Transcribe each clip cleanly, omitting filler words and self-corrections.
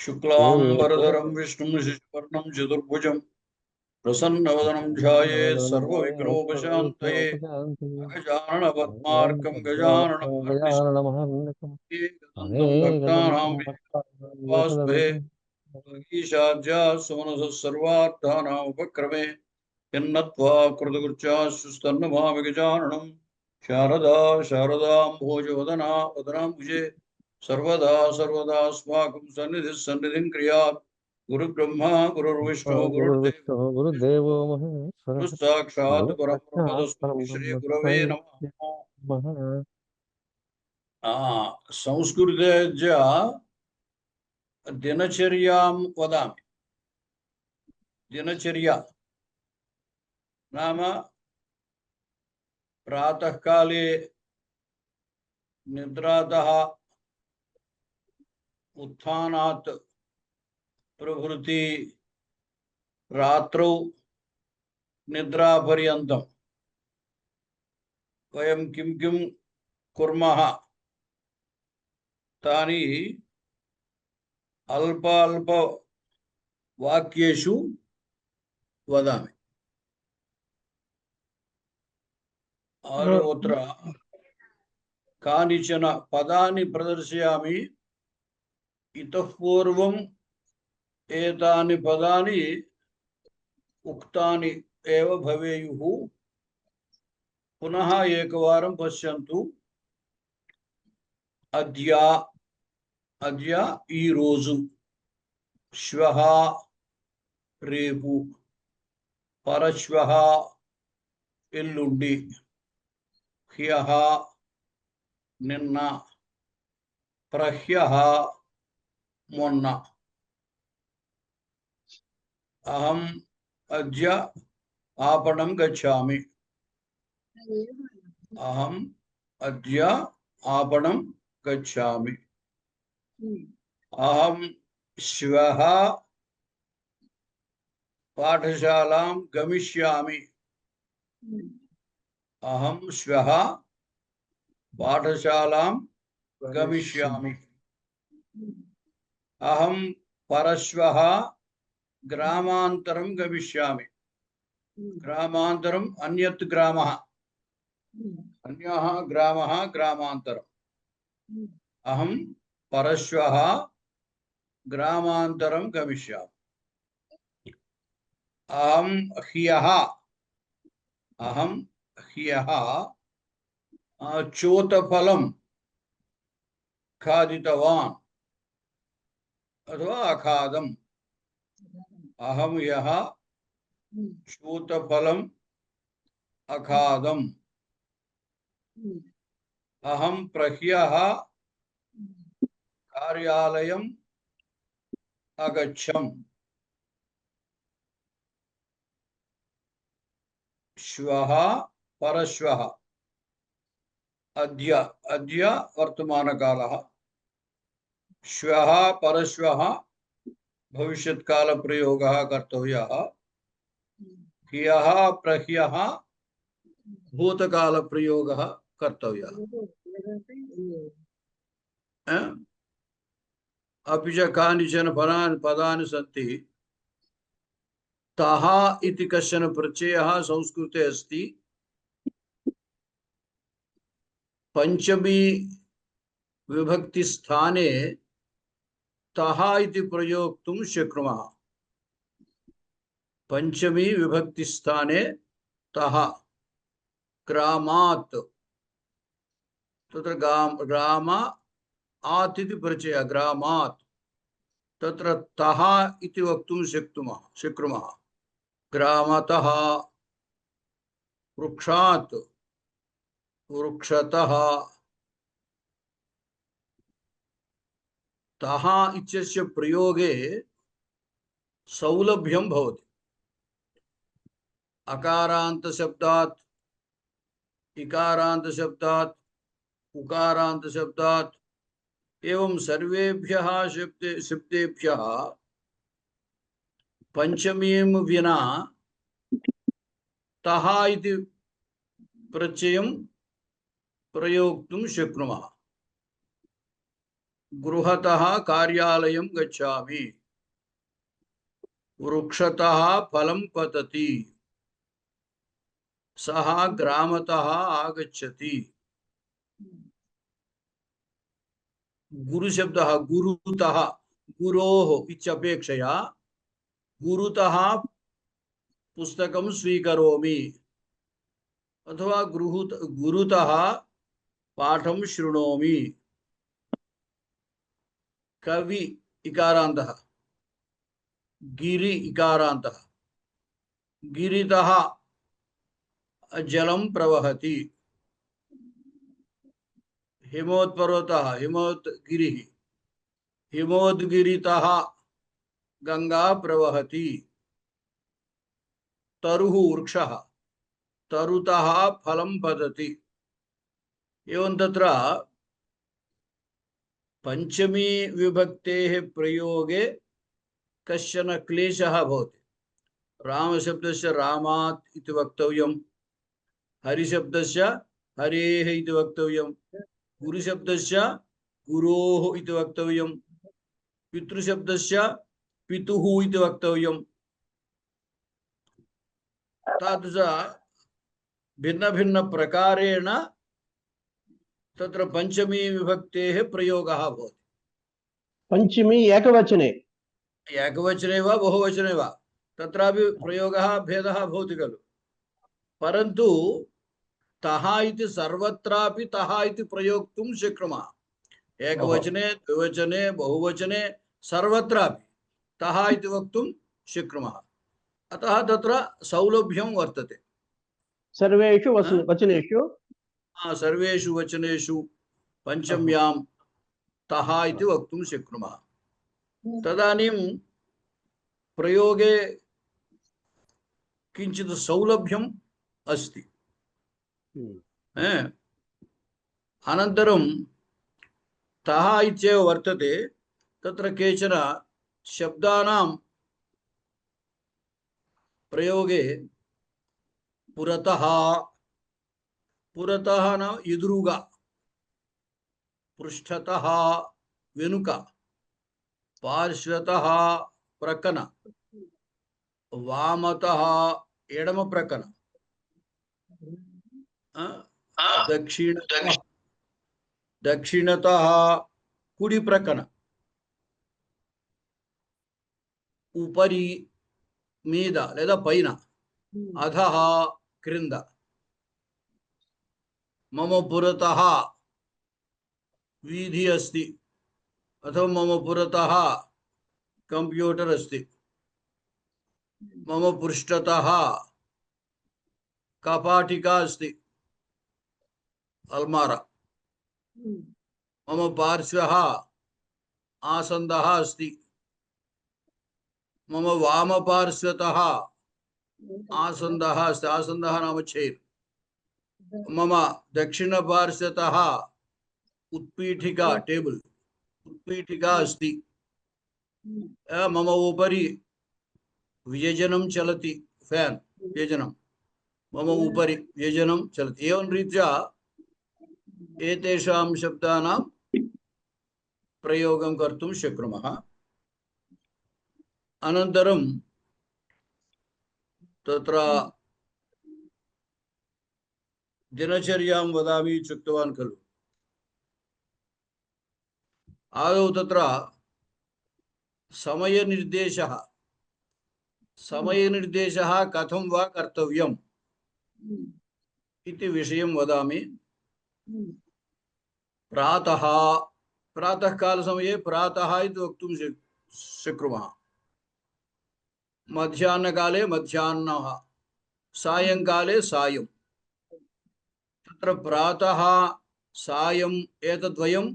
शुक्लांबरधरं विष्णुं शशिवर्णं चतुर्भुजं प्रसन्नवदनं ध्यायेत् सर्वविघ्नोपशान्तये अगजाननपद्मार्कं गजाननं भक्तिदन्तं भक्तानां वासुदेवे ईशाद्या सुमनसः सर्वार्थानाम् उपक्रमे यन्नत्वा कृतकृत्याश्चुस्तन्नमामि गजाननं शारदाम्भोजवदना वदनाम्बुजे सर्वदा सर्वदास्माकं सन्निधिं क्रियात् गुरुब्रह्मा गुरुर्विष्णु गुरुदेवो महेश्वरः साक्षात् परब्रह्म गुरुसाक्षात् तस्मै श्री गुरवे परब्रह्मणे नमः। नमः। संस्कृतस्य दिनचर्यां वदामि। दिनचर्या नाम प्रातःकाले निद्रातः उत्थानात् प्रभृति रात्रौ निद्रापर्यन्तं वयं किं किं कुर्मः तानि अल्प वाक्येषु वदामि। अत्र कानिचन पदानि प्रदर्शयामि। इतः पूर्वम् एतानि पदानि उक्तानि एव भवेयुः। पुनः एकवारं पश्यन्तु। अद्य ई रोजु, श्वः रेपु, परश्वः एल्लुंडी, ह्यः निन्न, प्रह्यः मोन्न। अहम् अद्य आपणं गच्छामि। अहम् अद्य आपणं गच्छामि। अहं श्वः पाठशालां गमिष्यामि। अहं श्वः पाठशालां गमिष्यामि। अहं परश्वः ग्रामान्तरं गमिष्यामि। ग्रामान्तरम् अन्यत् ग्रामः, अन्यः ग्रामः ग्रामान्तरम्। अहं परश्वः ग्रामान्तरं गमिष्यामि। अहं ह्यः चोतफलं खादितवान् अथवा अखादम्। अहं ह्यः चोतफलम् अखादम्। अहं प्रह्यः कार्यालयम् अगच्छम्। श्वः परश्वः। अद्य वर्तमानकालः। श्वः परश्वः भविष्यत्कालप्रयोगः कर्तव्यः। ह्यः प्रह्यः भूतकालप्रयोगः कर्तव्यः। अपि च कानिचन पदानि सन्ति। तः इति कश्चन प्रत्ययः संस्कृते अस्ति। पंचमी विभक्ति स्थाने तः इति प्रयोक्तुं शक्नुमः। पंचमी विभक्ति स्थाने तः। ग्रामात्, तत्र ग्राम आत् इति प्रत्ययः ग्रामात्, तत्र तः इति वक्तुं शक्नुमः। ग्रामतः, वृक्षात्, वृक्षतः। तः इत्यस्य प्रयोगे सौलभ्यं भवति। अकारान्त शब्दात्, इकारान्त शब्दात्, उकारान्त शब्दात् एवं सर्वेभ्यः शब्देभ्यः पंचमीं विना तः इति प्रत्ययं प्रयोक्तुं शक्नुमः। गृहतः कार्यालयं गच्छामि वृक्षतः फलं पतति सः ग्रामतः आगच्छति गुरुशब्दः गुरुतः गुरोः इत्यपेक्षया गुरुतः पुस्तकं स्वीकरोमि अथवा गुरुतः पाठं शृणोमि कवि इकारान्तः गिरि इकारान्तः गिरितः जलं प्रवहति हिमोत्पर्वतः हिमोद्गिरिः हिमोद्गिरितः गंगा प्रवहति तरुः वृक्षः तरुतः फलं पतति एवं तत्र पंचमी विभक्तेः प्रयोगे कश्चन क्लेशः भवति रामशब्दस्य रामात् इति वक्तव्यं हरिशब्दस्य हरेः इति वक्तव्यं गुरुशब्दस्य गुरोः इति वक्तव्यं पितृशब्दस्य पितुः इति वक्तव्यं तादृश भिन्न भिन्न प्रकारेण तत्र पंचमी विभक्तेः प्रयोगः भवति पंचमी एकवचने एकवचने वा बहुवचने वा तत्रापि प्रयोगः भेदः भवति खलु परन्तु तः इति सर्वत्रापि तः इति प्रयोक्तुं शक्नुमः एकवचने द्विवचने बहुवचने सर्वत्रापि तः इति वक्तुं शक्नुमः अतः तत्र सौलभ्यं वर्तते सर्वेषु वचनेषु सर्वेषु वचनेषु पंचम्यां तः इति वक्तुं शक्नुमः तदानीं प्रयोगे किञ्चित् सौलभ्यम् अस्ति अनन्तरं तः इत्येव वर्तते तत्र केचन शब्दानां प्रयोगे पुरतः पुरतः नाम एदुरुगा पृष्ठतः वेनुक पार्श्वतः प्रकन वामतः एडम प्रकन दक्षिणतः कुडी प्रकन उपरि మీద లేదా పైన అధః క్రింద మమ పురతః వీధి अस्ति अथवा मम पुरतः कंप्यूटर अस्ति मम पृष्ठतः कपाटिका अस्ति अलमारा मम पार्श्वः आसन्दः अस्ति मम वामपार्श्वतः आसन्दः अस्ति आसन्दः नाम चेर् मम दक्षिणपार्श्वतः उत्पीठिका टेबल उत्पीठिका अस्ति मम उपरि व्यजनं चलति फैन् व्यजनं मम उपरि व्यजनं चलति एवं रीत्या एतेषां शब्दानां प्रयोगं कर्तुं शक्नुमः अनन्तरं तत्र दिनचर्यां वदामि इत्युक्तवान् खलु आदौ तत्र समयनिर्देशः कथं वा कर्तव्यम् इति विषयं वदामि प्रातःकालसमये प्रातः इति वक्तुं शक्नुमः मध्याह्नकाले मध्याह्नः सायंकाले सायं तत्र प्रातः सायं एतद्वयम्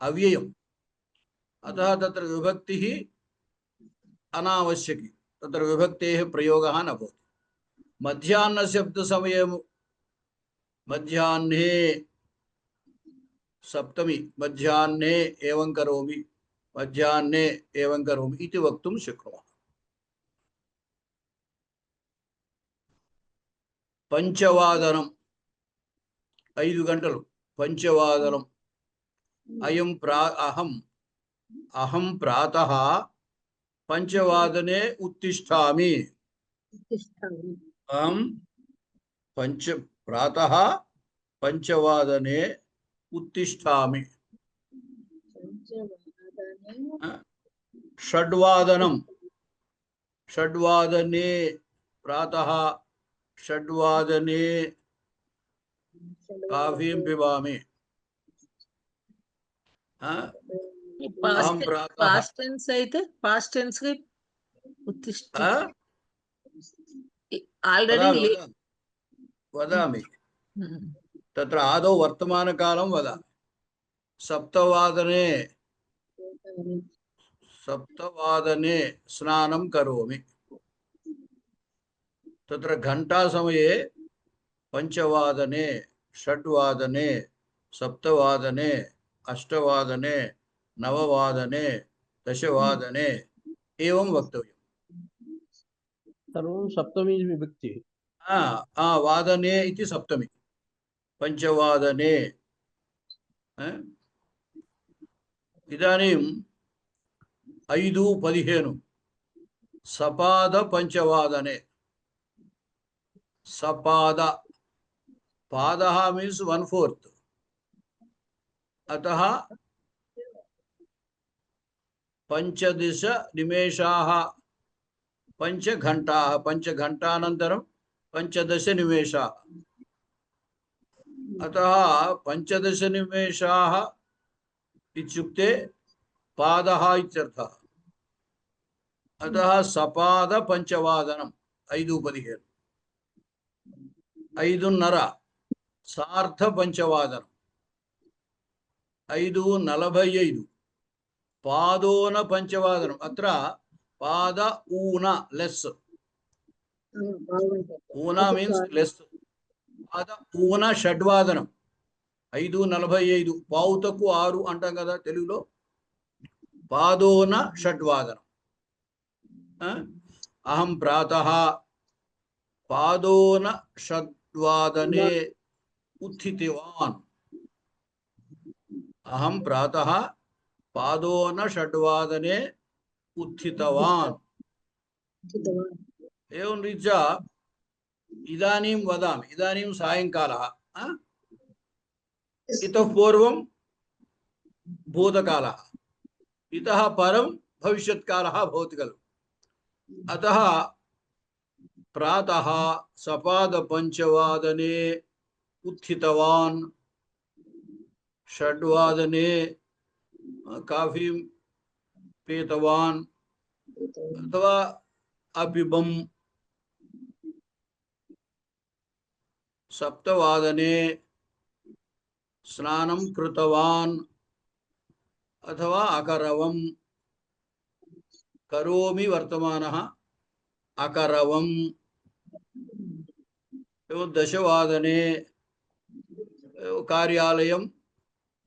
अव्ययम् अतः तत्र विभक्तिः अनावश्यकी तत्र विभक्तेः प्रयोगः न भवति मध्याह्नशब्दसमये मध्याह्ने सप्तमी मध्याह्ने एवं करोमि इति वक्तुं शक्नुमः पंचवादनम 5 गंटलु पंचवादनम अयं अहम अहं प्रातः पंचवादने उत्तिष्ठामि। अहं प्रातः पंचवादने उत्तिष्ठामि। षड्वादनं षड्वादने प्रातः षड्वादने काफीं पिबामि। अहं प्रातः పాస్ట్ టెన్స్ అయితే పాస్ట్ టెన్స్ కి ఉత్తిష్ట ఆల్రెడీ वदामि तत्र आदौ वर्तमानकालं वदामि। सप्तवादने स्नानं करोमि। तत्र घण्टासमये पंचवादने षड्वादने सप्तवादने अष्टवादने नववादने दशवादने एवं वक्तव्यम्। सर्वं सप्तमी विभक्ति। वादने इति सप्तमी। पंचवादने इदानीं 5:15 सपाद पंचवादने। सपाद पादः मीन्स 1/4, अतः 15 निमेषाः 5 घण्टाः 5 घण्टानन्तरं 15 निमेषाः, अतः 15 निमेषाः इत्युक्ते पादः इत्यर्थः। अतः सपाद पंचवादनं 5:15 5:30 सार्ध पंचवादनं 5:45 पादोन पंचवादनम्। अत्र पाद ऊन लेस्, ऊन मीन्स लेस्, पाद ऊन षड्वादनं 5:45 पाउतकु 6 అంటాం కదా తెలుగులో। पादोन षड्वादनं। अहं प्रातः पादोन षड्वादने उत्थितवान्। अहं प्रातः पादोन षड्वादने उत्थितवान्। एवं रीत्या इदानीं वदामि। इदानीं सायंकालः, इतः पूर्वं भूतकालः, इतः परं भविष्यत्कालः भवति खलु। अतः प्रातः सपाद पंचवादने उत्थितवान्, षड्वादने काफी पीतवान् अथवा अपिबम्, सप्तवादने स्नानं कृतवान् अथवा अकरवम्। करोमि वर्तमानः अकरवम्। दशवादने कार्यालयं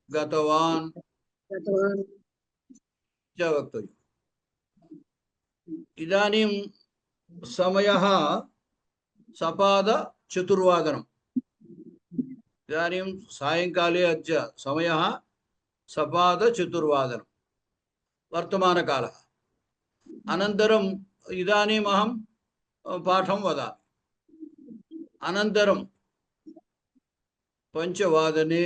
गतवान् च वक्तव्यम्। इदानीं समयः सपाद चतुर्वादनम्। इदानीं सायंकाले अद्य समयः सपाद चतुर्वादनं वर्तमानकालः। अनन्तरम् इदानीम् अहं पाठं वदामि। अनन्तरं पंचवादने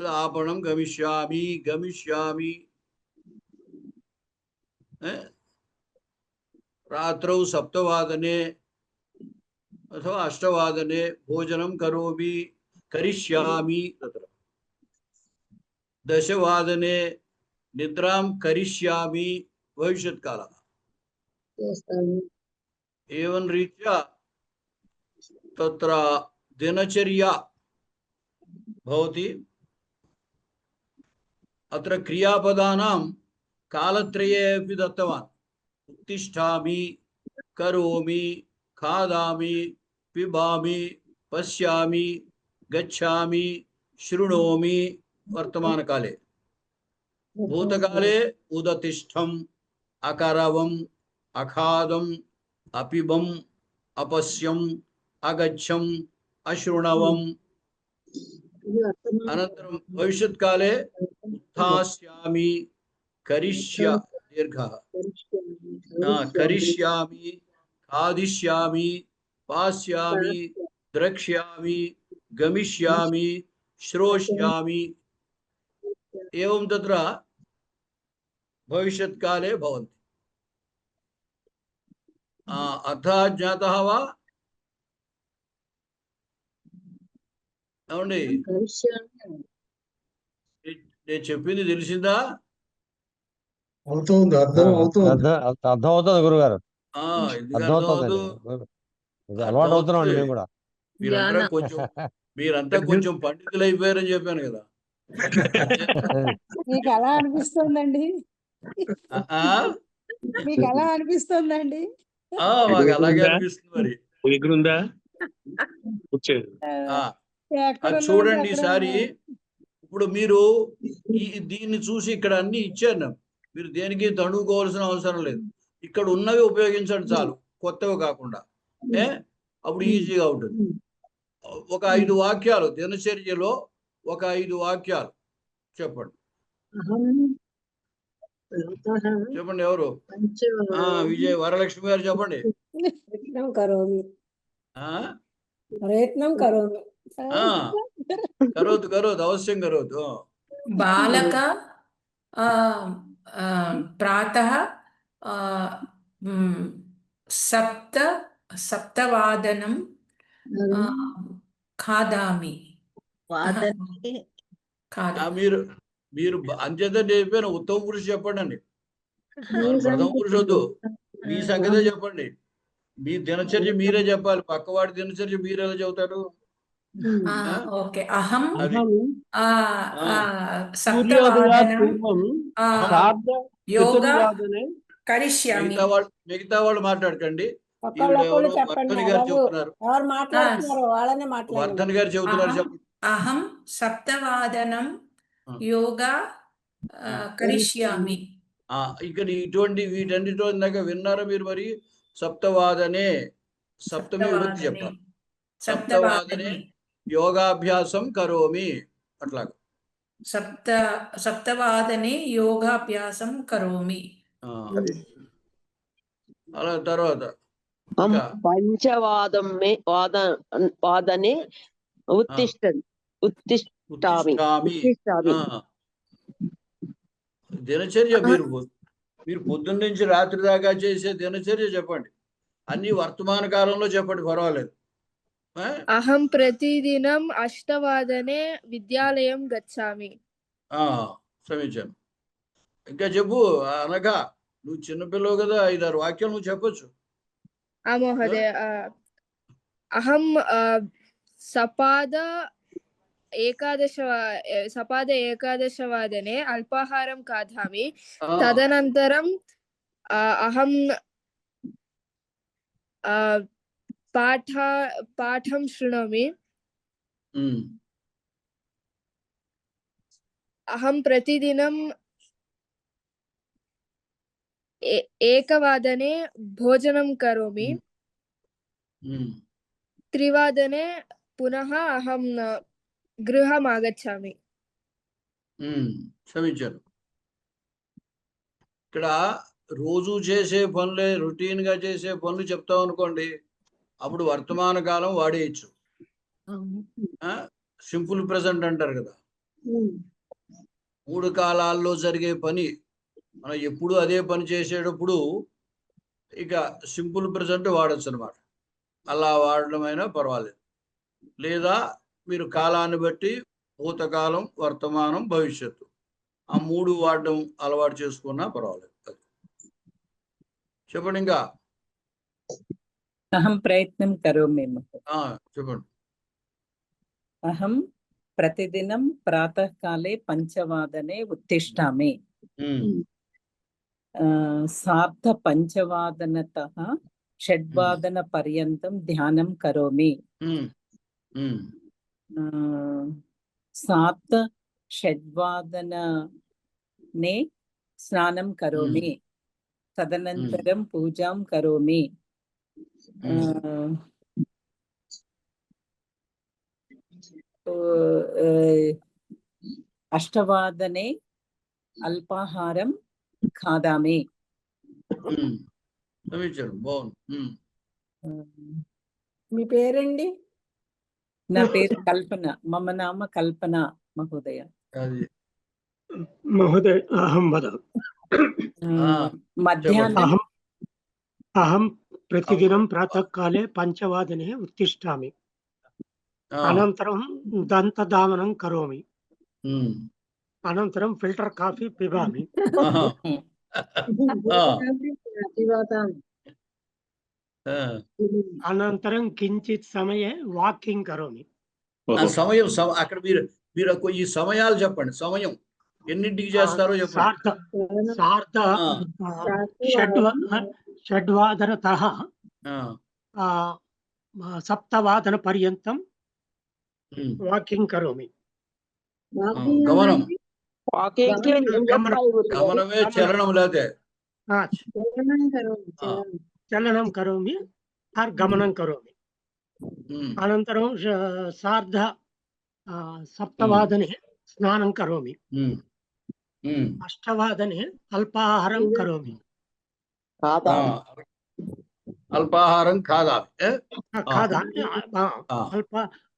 आपणं गमिष्यामि। रात्रौ सप्तवादने अथवा अष्टवादने भोजनं करिष्यामि। तत्र दशवादने निद्रां करिष्यामि भविष्यत्कालः। एवं रीत्या तत्र दिनचर्या भवति। अत्र क्रियापदानां कालत्रये अपि दत्तवान्। उत्तिष्ठामि, करोमि, खादामि, पिबामि, पश्यामि, गच्छामि, शृणोमि वर्तमानकाले। भूतकाले उदतिष्ठम्, अकरवम्, अखादम्, अपिबम्, अपश्यम्, अगच्छम्, अशृणवम् अनन्तरं भविष्यत्काले उत्थास्यामि करिष्य दीर्घः करिष्यामि खादिष्यामि पास्यामि द्रक्ष्यामि गमिष्यामि श्रोष्यामि एवं तत्र भविष्यत्काले भवन्ति अर्थः ज्ञातः वा అవునండి నేను చెప్పింది తెలిసిందా అవుతుంది అర్థం అవుతుంది అర్థం అవుతుంది గురుగారు ఎందుకు అర్థం అర్థం అవుతుంది అవ్వదు? అలవాటు అవుతున్నాం మేము కూడా మీరంతా కొంచెం పండితులు అయిపోయారని చెప్పాను కదా మీకు ఎలా అనిపిస్తుందండి మీకు ఎలా అనిపిస్తుందండి మాకు అలాగే అనిపిస్తుంది మరి ఎగురుందా అది చూడండి ఈసారి ఇప్పుడు మీరు దీన్ని చూసి ఇక్కడ అన్ని ఇచ్చాను మీరు దేనికి తణుకోవాల్సిన అవసరం లేదు ఇక్కడ ఉన్నవి ఉపయోగించండి చాలు కొత్తవి కాకుండా అప్పుడు ఈజీగా ఉంటుంది ఒక 5 వాక్యాలు దినచర్యలో ఒక 5 వాక్యాలు చెప్పండి చెప్పండి ఎవరు విజయ్ వరలక్ష్మి గారు చెప్పండి ప్రయత్నం కరోమి కరోతు అవశ్యం కరోతు బాలక ప్రాతః సప్తవాదనం ఖాదామి మీరు అంచేత చెప్పాను ఉత్తమ పురుషు చెప్పండి అండి ప్రథమ పురుషు వద్దు మీ సంగతే చెప్పండి మీ దినచర్య మీరే చెప్పాలి పక్కవాడి దినచర్య మీరు ఎలా చెబుతారు ఓకే అహం యోగా కరిష్యామి మిగతా వాళ్ళు మాట్లాడకండి వర్ధన్ గారు చెబుతున్నారు చెప్పండి అహం సప్తవాదనం యోగా కరిష్యామి ఇక్కడ ఇటువంటి వీటన్నిటిలో ఇందాక విన్నారా మీరు మరి సప్తవాదనే సప్తమి విభక్తి చెప్పాలి సప్తవాదనే యోగాభ్యాసం కరోమి అట్లాగా సప్తవాదనే యోగాభ్యాసం కరోమి అలా తర్వాత పంచవాదనే ఉత్తిష్టామి దినచర్య మీరు పొద్దున్న నుంచి రాత్రి దాకా చేసే దినచర్య చెప్పండి అన్ని వర్తమాన కాలంలో చెప్పండి పర్వాలేదు అహం ప్రతిదినం 8 విద్యాలయం గచ్చామి సమీచీనం ఇంకా చెప్పు అనగా నువ్వు చిన్నపిల్లవు కదా 5-6 వాక్యాలు నువ్వు చెప్పొచ్చు మహోదయ అహం సపాద ఏకాదశవాదనే అల్పాహారం ఖాదామి తదనంతరం అహం పాఠం శృణోమి అహం ప్రతిదినం 1 భోజనం కరోమి 3 పునః అహం గృహం ఆగచ్చామి సమీచీనం ఇక్కడ రోజు చేసే పనులే రొటీన్ గా చేసే పనులు చెప్తాం అనుకోండి అప్పుడు వర్తమాన కాలం వాడేయచ్చు సింపుల్ ప్రెజెంట్ అంటారు కదా 3 కాలాల్లో జరిగే పని మనం ఎప్పుడు అదే పని చేసేటప్పుడు ఇక సింపుల్ ప్రెజెంట్ వాడచ్చు అనమాట అలా వాడడమైనా పర్వాలేదు లేదా మీరు కాలాన్ని బట్టి భూతకాలం వర్తమానం భవిష్యత్తు ఆ 3 వాడడం అలవాటు చేసుకున్నా పర్వాలేదు చెప్పండి ఇంకా అహం ప్రయత్నం కరోమి చెప్పండి అహం ప్రతిదినం ప్రాతకాలే పంచవాదనే ఉత్తిష్టామి సార్ధ పంచవాదనతః షడ్వాదన పర్యంతం ధ్యానం కరోమి సార్ధ షడ్వాదనే స్నానం కరోమి తదనంతరం పూజాం కరోమి అష్టవాదనే అల్పాహారం ఖాదామి. సమీచీనం, బాగుంది. మీ పేరండి? నా పేరు కల్పన. మమ నామ కల్పన మహోదయ. అది మహోదయ అహం వద మధ్యాహ్నం అహం ప్రతిదినం ప్రాతకాలే పంచవాదనే ఉత్తిష్టామి. అనంతరం దంతధావనం కరోమి. అనంతరం ఫిల్టర్ కాఫీ పిబామి. అనంతరం కించిత్ సమయే వాకింగ్ కరోమి. సమయం అక్కడ మీరు ఈ సమయాలు చెప్పండి. సమయం ఎన్నింటికి చేస్తారో చెప్పండి. సార్ధ షడ్వాదనతః సప్తవాదన పర్యంతం వాకింగ్ కరోమి. గమనం, గమనం. గమనమే చలనం లేదే. చలనం కరోమి ఆర్ గమనం కరోమి. అనంతరం సార్ధ సప్తవాదనే స్నానం కరోమి. అష్టవాదనే అల్పాహారం కరోమి. అల్పాహారం ఖాదామి.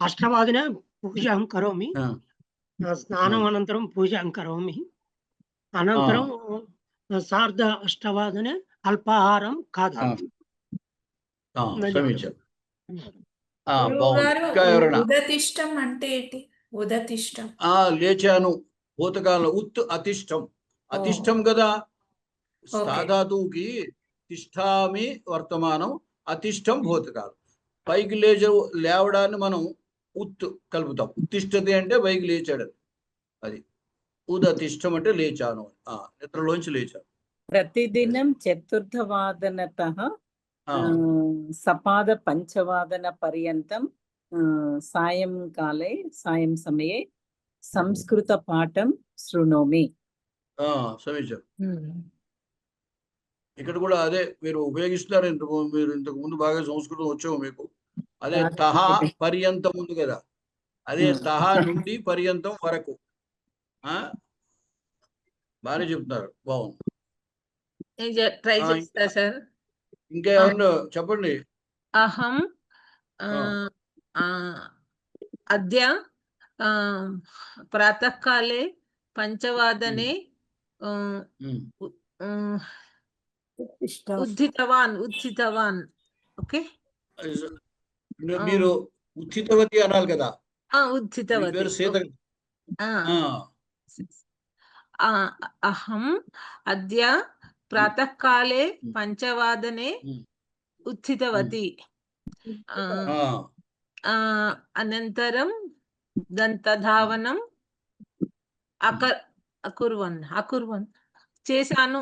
అష్టవాదనే పూజాం కరోమి. స్నానం అనంతరం పూజాం కరోమి. అనంతరం సార్ధ అష్టవాదనే అల్పాహారం ఖాదామి. సమీచీనం. గురువుగారు, ఇంకా ఎవరైనా? ఉదతిష్టం అంటే ఏంటి? ఉదతిష్టం లేచాను భూతకాలంలో. అతిష్టం, అతిష్టం కదా. సాధాతువుకి తిష్టామి వర్తమానం, అతిష్టం భూతకాలం. పైకి లేవడాన్ని మనం కలుపుతాం. ఉత్తిష్టది అంటే పైకి లేచాడు. అది ఉదతిష్టం అంటే లేచాను, నిద్రలోంచి లేచాను. ప్రతిదినం చతుర్థవాదనతః సపాద పంచవాదన పర్యంతం సాయంకాలే సాయం సమయే సంస్కృత పాఠం శృణోమి. సమీచీనం. ఇక్కడ కూడా అదే మీరు ఉపయోగిస్తున్నారు. మీరు ఇంతకు ముందు బాగా సంస్కృతం వచ్చావు మీకు. అదే తహా పర్యంతం ఉంది కదా, అదే తహా నుండి పర్యంతం వరకు. బాగానే చెప్తున్నారు, బాగుంది. ట్రై చేస్తా సార్. ఇంకా ఏమన్నా చెప్పండి. అహం అద్య ప్రాతకాలే పంచవాదనే ఉత్థితవాన్. ఓకే, మీరు ఉత్థితవతి అనాలి కదా. ఉత్థితవతి. పేరు సీత. అహం అద్య ప్రాతకాలే పంచవాదనే ఉత్థితవతి. అనంతరం దంతధావనం అకుర్వన్ చేశాను.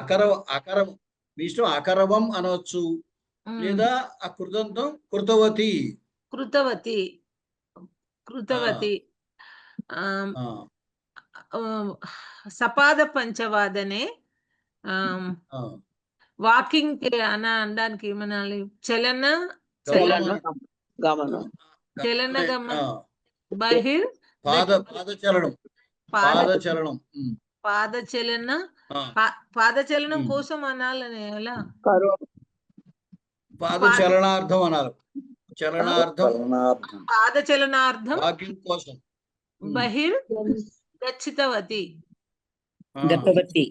అకరం మీ ఇష్టం. అకరవం అనవచ్చు, లేదా అకృతంతం కృతవతి. సపాద పంచవాదనే వాకింగ్ అనడానికి ఏమనాలి? చలనగమన బహిర్ పాదచలనం కోసం అనాలని ఎలా? పాదచలనార్థం అనాలి. పాదచలనార్థం వాకింగ్ కోసం. బహిర్ గచ్చితవతి. గతవతి.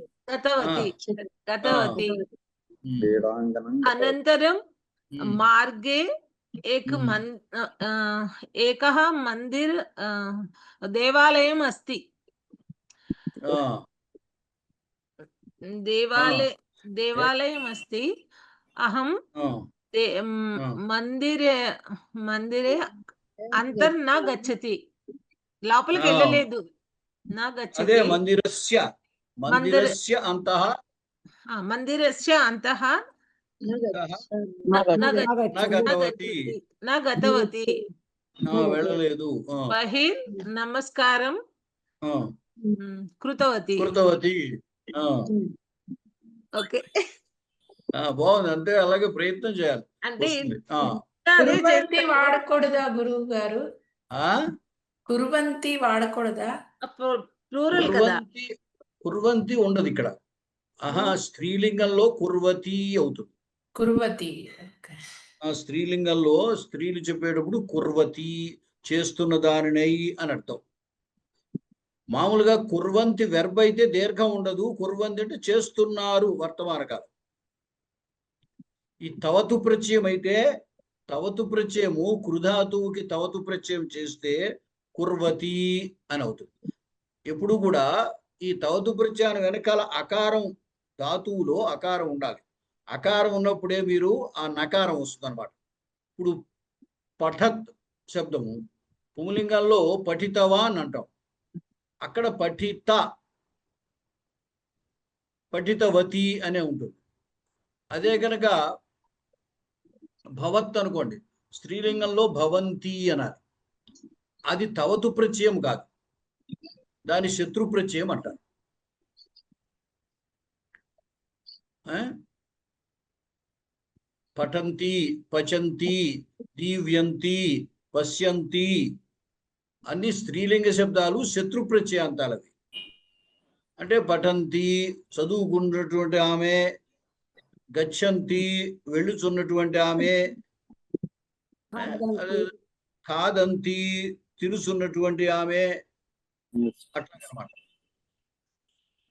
అనంతరం మార్గే ఏకః మందిర్ దేవాలయం అస్తి. దేవాలయం అస్తి. అహం మందిరే అంతర్ నా గచ్చతి. లోపలికి వెళ్ళలేదు. నా గచ్చతి. మందిరస్య అంతః నా గతవతి. వెళ్ళలేదు. బహిర్ నమస్కారం కృతవతి. ఓకే, బాగుంది. అంటే అలాగే ప్రయత్నం చేయాలి. అంటే వాడకూడదా గురువు గారు? కురువంతి వాడకూడదా? ప్లూరల్ కదా. కుర్వంతి ఉండదు ఇక్కడ. స్త్రీలింగంలో కుర్వతి అవుతుంది. కురువతి. ఓకే. ఆ స్త్రీలింగంలో స్త్రీలు చెప్పేటప్పుడు కుర్వతి, చేస్తున్న దానినై అని అర్థం. మామూలుగా కుర్వంతి వెర్బ్ అయితే దీర్ఘం ఉండదు. కుర్వంతి అంటే చేస్తున్నారు వర్తమాన కాలం. ఈ తవతు ప్రత్యయం అయితే తవతు ప్రత్యయము కృధాతువుకి తవతు ప్రత్యయం చేస్తే కుర్వతి అని అవుతుంది. ఎప్పుడు కూడా ఈ తవతు ప్రత్యయాన్ని వెనకాల అకారం, ధాతువులో అకారం ఉండాలి. అకారం ఉన్నప్పుడే మీరు ఆ నకారం వస్తుంది అనమాట. ఇప్పుడు పఠత్ శబ్దము పుంలింగంలో పఠితవా అని అంటాం. అక్కడ పఠితవతి అనే ఉంటుంది. అదే కనుక భవత్ అనుకోండి, స్త్రీలింగంలో భవంతి అనాలి. అది తవతు ప్రత్యయం కాదు, దాని శత్రు ప్రత్యయం అంటారు. పఠంతి, పచంతి, దీవ్యంతి, పశ్యంతి అన్ని స్త్రీలింగ శబ్దాలు శత్రు ప్రత్యయాంతాలవి. అంటే పఠంతి చదువుకున్నటువంటి ఆమె, గచ్చంతి వెళ్ళుచున్నటువంటి ఆమె, కాదంతి తిరుచున్నటువంటి ఆమె, అట్లా అన్నమాట.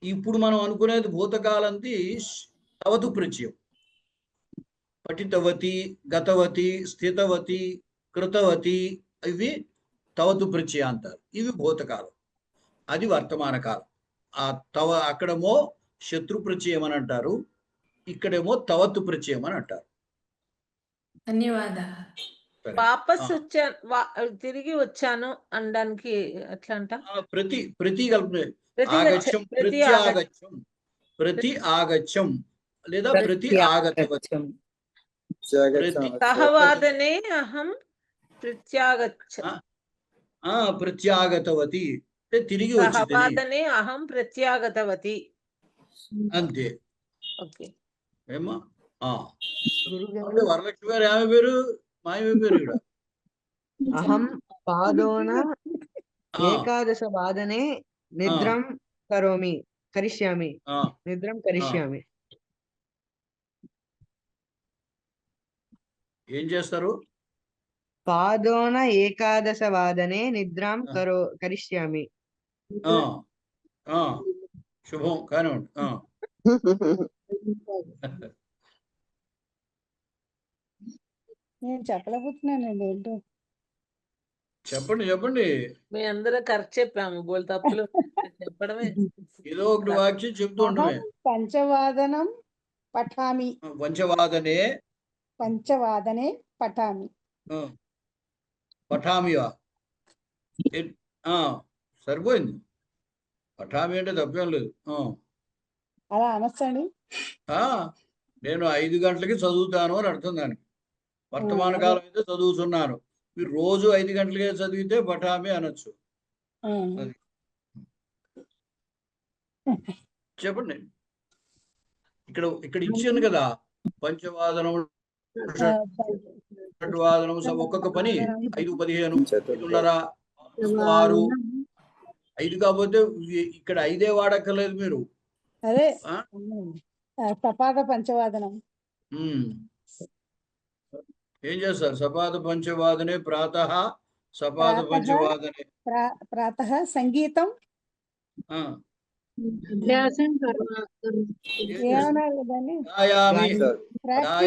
ఇప్పుడు మనం అనుకునేది భూతకాలంతి తవతు ప్రత్యయం. పఠితవతి, గతవతి, స్థితవతి, కృతవతి ఇవి తవతు ప్రత్యయాంతాలు. ఇవి భూతకాలం, అది వర్తమాన కాలం. ఆ అక్కడేమో శత్రు ప్రత్యయం అని అంటారు, ఇక్కడేమో తవత్తు ప్రత్యయం అని అంటారు. ధన్యవాదాలు. వాపస్ తిరిగి వచ్చాను అనడానికి ఎట్లా అంట? ప్రతి కల్పన. ఆగచ్చం, ప్రత్యాగచ్చం, ప్రతి ఆగచ్చం లేదా ప్రతి ఆగతవచ్చం. సహవాదనే అహం ప్రత్యాగతవతి అంటే తిరిగి వచ్చి, సహవాదనే అహం ప్రత్యాగతవతి. అంతే. ఓకే. ఏమా వరలక్ష్మి గారు ఆమె పేరు మాయమే పేరు ఇక్కడ. అహం పాదోన ఏకాదశ వాదనే నిద్రం కరిష్యామి. నిద్రం కరిష్యామి. ఏం చేస్తారు? పాదోన ఏకాదశ వాదనే నిద్రాం కరిష్యామి. శుభం కానివ్వండి. నేను చెప్పలేకపోతున్నానండి ఏంటో. చెప్పండి. మీ అందరూ కరెక్ట్ చెప్పాము, బోల్ తప్పులు చెప్పడమే. ఏదో ఒకటి వాక్యం చెప్తూ ఉండమే. పంచవాదనం పఠామి. పంచవాదనే పఠామి. పఠామివా సరిపోయింది. పఠామి అంటే తప్పేం లేదు. అలా అనొచ్చండి. నేను 5 గంటలకి చదువుతాను అని అర్థం దానికి. వర్తమాన కాలం అయితే చదువుతున్నాను. మీరు రోజు 5 గంటలకే చదివితే పఠామి అనొచ్చు. చెప్పండి. ఇక్కడ ఇచ్చాను కదా, పంచవాదనం, షడ్వాదనం, ఒక్కొక్క పని 5, 15, 5:30, 6, 5 కాకపోతే ఇక్కడ 5 వాడక్కర్లేదు మీరు. అదే సపాద పంచవాదనం. ఏం చేస్తారు? సపాద పంచవాదనే ప్రాతః, సపాద పంచవాదనే ప్రాతః సంగీతం,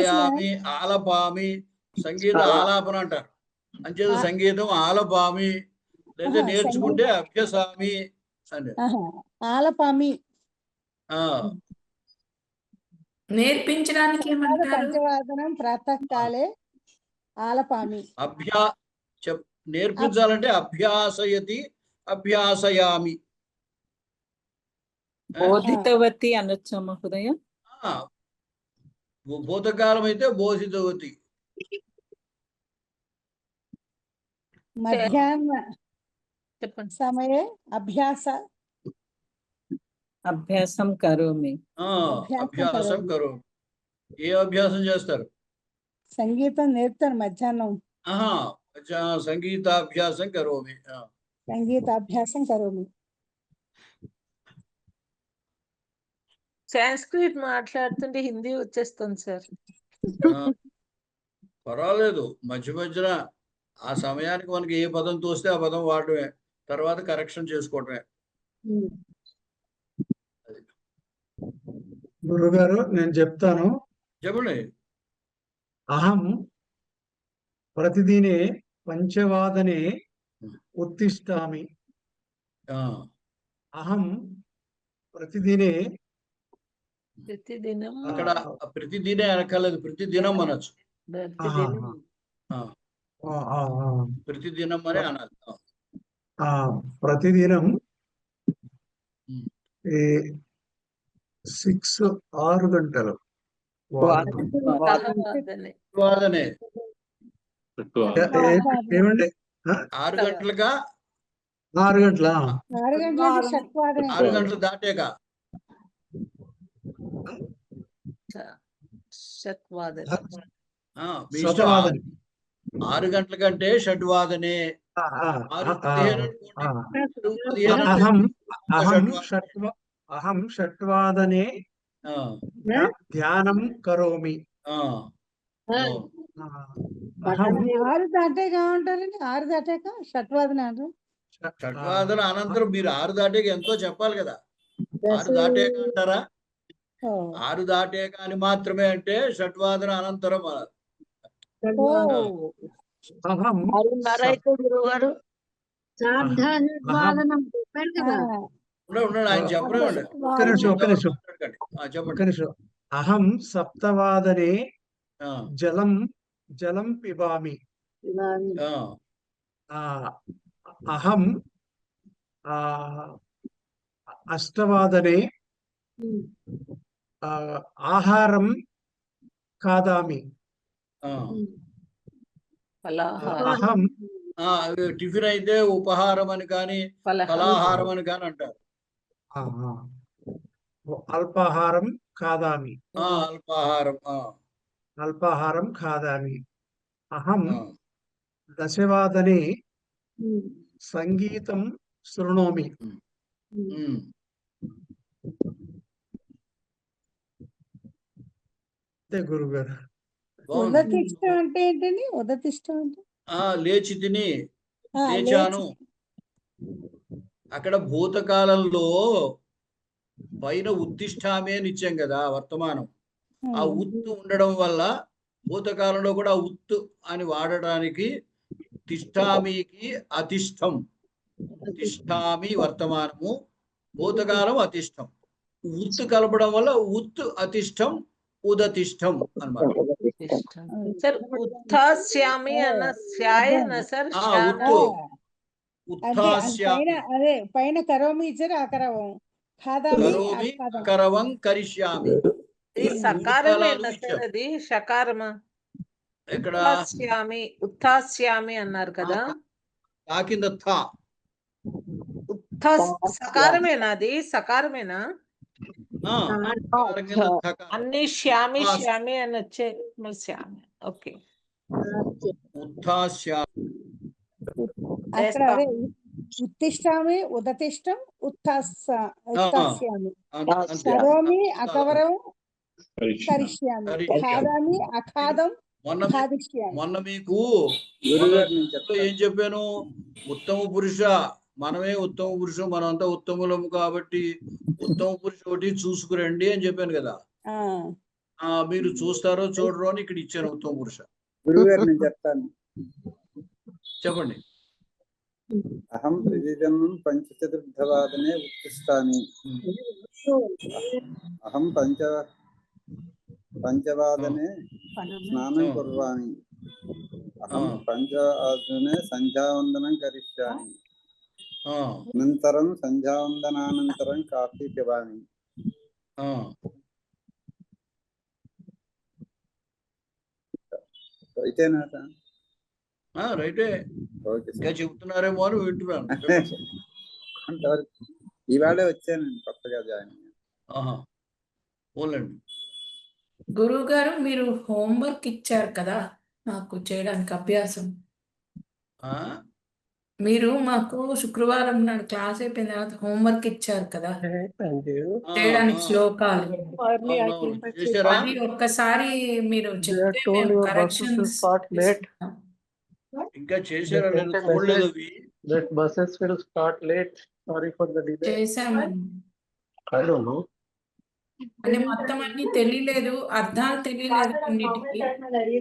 గాయామి, ఆలపామి. సంగీత ఆలాపన అంటారు. అంచేత సంగీతం ఆలపామి, లేదా నేర్చుకుంటే అభ్యసామి అని. ఆలపామి నేర్పించడానికి ఏమంటారు? పంచవాదనం ప్రాతకాలే ఆలపామి. నేర్పించాలంటే అభ్యాసయతి, అభ్యాసయామి. బోధితవతి అనొచ్చా మహోదయ? భూతకాలం అయితే బోధితవతి. మధ్యాహ్న సమయే అభ్యాసం కరోమి. అభ్యాసం కరోమి. ఏ అభ్యాసం చేస్తారు? సంగీతం నేర్పుతాను మధ్యాహ్నం. సంగీతాభ్యాసం కరోమి. సంగీతాభ్యాసం కరోమి. సాంస్క్రిట్ మాట్లాడుతుంటే హిందీ వచ్చేస్తుంది సార్. పర్వాలేదు, మధ్య మధ్యన ఆ సమయానికి మనకి ఏ పదం తోస్తే ఆ పదం వాడటమే, తర్వాత కరెక్షన్ చేసుకోవటమే. గురుగారు నేను చెప్తాను. చెప్పండి. అహం ప్రతిదినే పంచవాదనే ఉత్తిష్టామి. అహం ప్రతిదినే, ప్రతిదినం అక్కడ ప్రతిదినే అనక్కర్లేదు, ప్రతిదినం అనొచ్చు. ప్రతిదినం ప్రతిదినం అనే అనాలి. ప్రతిదినం ఉమ్. 6 గంటలు వాదనే. వాదనే ఏమండి? 6 గంటలుగా 6 గంటల 6 గంటలకి షట్వాదనే. 6 గంటలు దాటాక షట్వాదన. మీ ఇష్టం. 6 గంటల కంటే షడ్వాదనే. 6:15 అనుకోండి. అహం షట్వాదనే ధ్యానం కరోమి. అహం 6 దాటాక ఉంటారండి. 6 దాటాక షట్వాదన అంటారు. షడ్వాదన అనంతరం మీరు 6 దాటాక ఎంతో చెప్పాలి కదా. 6 దాటాక అంటారా? 6 దాటాక అని మాత్రమే అంటే షడ్వాదన అనంతరం అనాలి. అహం గురుగారు ఉండండి, ఆయన చెప్పనివ్వండి. ఒక్క నిమిషం. చెప్పండి. అహం సప్తవాదనే జలం పిబామి. అహం అష్టవాదనే ఆహారం ఖాదామి. అహం టిఫిన్ అయితే ఉపహారం అని కానీ ఫలాహారం అని కానీ అంటారు. అల్పాహారం ఖాదామి. అల్పాహారం ఖాదామి. అహం దశవాదనే సంగీతం శృణోమి. గురుగారు ఉదతిష్టం అంటే ఏంటండి? ఉదతిష్టం అంటే లేచి తిని లేచాను. అక్కడ భూతకాలంలో పైన ఉత్తిష్టామే అని ఇచ్చాం కదా వర్తమానం. ఆ ఉత్తు ఉండడం వల్ల భూతకాలంలో కూడా ఉత్తు అని వాడడానికి తిష్టామికి అతిష్టం. తిష్టామి వర్తమానము, భూతకాలం అతిష్టం. ఉత్తు కలపడం వల్ల ఉత్తు అతిష్టం ఉదతిష్టం అన్నమాట. సార్ ఉత్థాస్యామి అన్న శ్యాయన సార్. ఉత్తు ఉత్థాస్యామి. అదే పైన కరోమి ఇచ్చారు. అకరవం కరోమి అకరవం కరిష్యామి. సకారమేనా సార్? అది షకారమా? ఎక్కడ ఉత్థాస్యామి అన్నారు కదా. కింద సకారమేనా? అది సకారమేనా? అన్ని శ్యామి శ్యామి అని వచ్చే శ్యామి. ఓకే. ఉత్తిష్టామి ఉదతిష్టం ఉత్థాస్యామి. కరోమి అకవరం కరిష్యామి. ఖాదామి అఖాదం ఖాదిష్యామి. మొన్న మీకు ఏం చెప్పాను? ఉత్తమ పురుష, మనమే ఉత్తమ పురుషుడు, మనంతా ఉత్తములము కాబట్టి ఉత్తమ పురుషుడు ఒకటి చూసుకురండి అని చెప్పాను కదా. మీరు చూస్తారో చూడరో అని ఇక్కడ ఇచ్చాను ఉత్తమ పురుష. గురుగారు నేను చెప్తాను. చెప్పండి. అహం ప్రతిదినం పంచచతుర్థవాదనే ఉత్తిష్టామి. అహం పంచవాదనే స్నానం కుర్వామి. అహం పంచవాదనే సంధ్యావందనం కరిష్యామి. అనంతరం సంధ్యావందనానంతరం కాఫీ పిబామి. రైటేనా సార్? రైటే. ఇంకా చెబుతున్నారేమో అని వింటున్నాను. ఇవాళే వచ్చాను కొత్తగా జాయిన్. ఓన్లండి. గురువు గారు మీరు హోంవర్క్ ఇచ్చారు కదా నాకు చేయడానికి అభ్యాసం. మీరు మాకు శుక్రవారం నాడు క్లాస్ అయిపోయిన తర్వాత హోంవర్క్ ఇచ్చారు కదా చేయడానికి శ్లోకాలు. అవునవును చేశారా? అది ఒక్కసారి మీరు చెప్తే మేము కరెక్షన్స్ ఇంకా చేశారా లేదు చూడలేదు అవి. That buses will start late. Sorry for the delay. చేసామండి. I don't know. అంటే మొత్తం అన్ని తెలియలేదు, అర్థాలు తెలియలేదు కొన్నిటికి.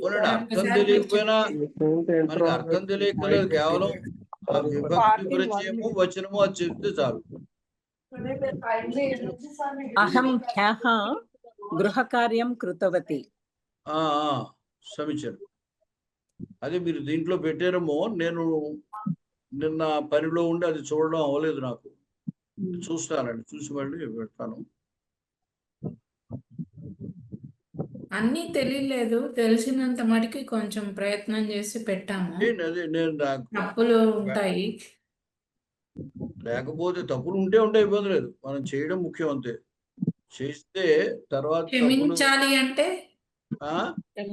పోనీ అర్థం ఒక్కసారి మీరు తెలియకపోయినా Listen to మనకి intro. అర్థం తెలియకలేదు, కేవలం ఆ విభక్తి పరిచయము వచనము అది చెప్తే చాలు. అహం హ్యః గృహకార్యం కృతవతి. ఆ సమీచరం. అదే మీరు దీంట్లో పెట్టారేమో, నేను నిన్న పనిలో ఉండి అది చూడడం అవ్వలేదు నాకు. చూస్తానండి, చూసి మళ్ళీ పెడతాను. అన్నీ తెలియలేదు, తెలిసినంత మటుకి కొంచెం ప్రయత్నం చేసి పెట్టాము. అదే నేను నాకు తప్పులు ఉంటాయి. లేకపోతే తప్పులు ఉంటే ఇబ్బంది లేదు, మనం చేయడం ముఖ్యం అంతే. చేస్తే తర్వాత తప్పులు క్షమించాలి అంటే ఆ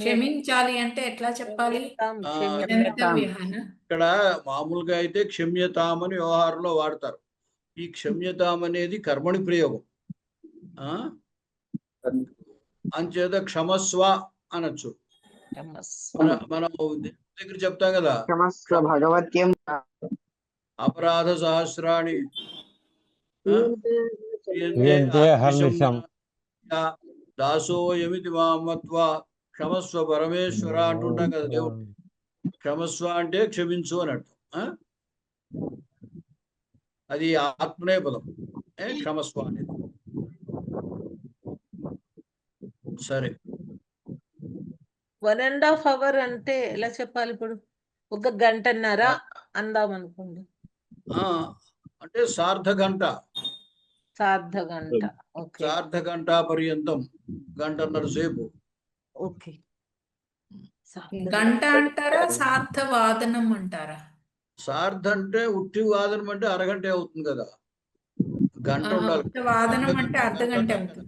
క్షమించాలి అంటే ఎట్లా చెప్పాలి? క్షమ్యతాం. ఇక్కడ మామూలుగా అయితే క్షమ్యతామని వ్యవహారంలో వాడతారు. ఈ క్షమ్యతాం అనేది కర్మణి ప్రయోగం. అంచేత క్షమస్వ అనొచ్చు. మనం దగ్గర చెప్తాం కదా, అపరాధ సహస్రాణి దాసోయమితి మామత్వ క్షమస్వ పరమేశ్వర అంటుంటాం కదా దేవుడు. క్షమస్వ అంటే క్షమించు అని అర్థం. అది ఆత్మనేపదం క్షమస్వ అనేది. సరే, 1.5 hour అంటే ఎలా చెప్పాలి? ఇప్పుడు 1 గంటన్నర అందాం అనుకోండి. అంటే సార్ధ గంట. సార్ధ గంట. ఓకే, సార్ధ గంట పర్యంతం, గంటన్నర సేపు. ఓకే. గంట అంటారా, సార్థవాదనం అంటారా? సార్ధ అంటే ఉట్టి వాదనం అంటే అరగంట అవుతుంది కదా, గంట ఉండాలి. వాదనం అంటే అర్ధ గంట అవుతుంది.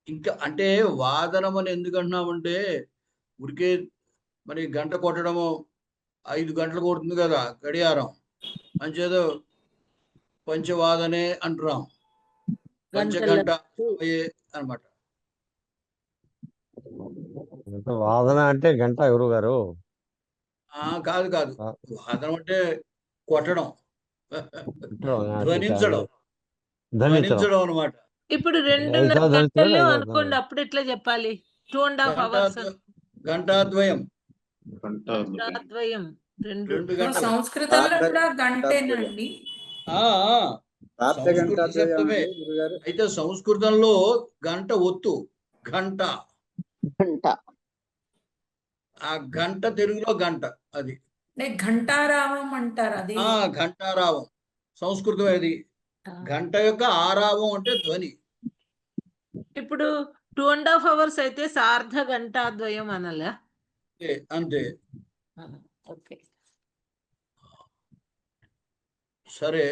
ఇంకా అంటే వాదనం అని ఎందుకు అంటున్నామంటే, ఉడికే మరి గంట కొట్టడము 5 గంటలు కొడుతుంది కదా గడియారం, అంచేదో పంచవాదనే అంటున్నాం. పంచగంట అన్నమాట. వాదన అంటే గంట గురువు గారు. కాదు వాదనం అంటే కొట్టడం, ధ్వనించడం అన్నమాట. ఇప్పుడు 2.5 గంటలు అనుకోండి, అప్పుడు ఎట్లా చెప్పాలి? 2.5 hours. గంటాద్వయం. 2 గంటలు. సంస్కృతంలో కూడా గంటేనండి. శబ్దమే. అయితే సంస్కృతంలో గంట ఒత్తు గంట. ఆ గంట తెలుగులో గంట, అది ఘంటారావం అంటారు. అది ఘంటారావం సంస్కృతం. అది గంట యొక్క ఆరావం అంటే ధ్వని. ఇప్పుడు 2.5 hours అయితే సార్ధ గంటాద్వయం అనాలా? అంతే. ఓకే, సరే.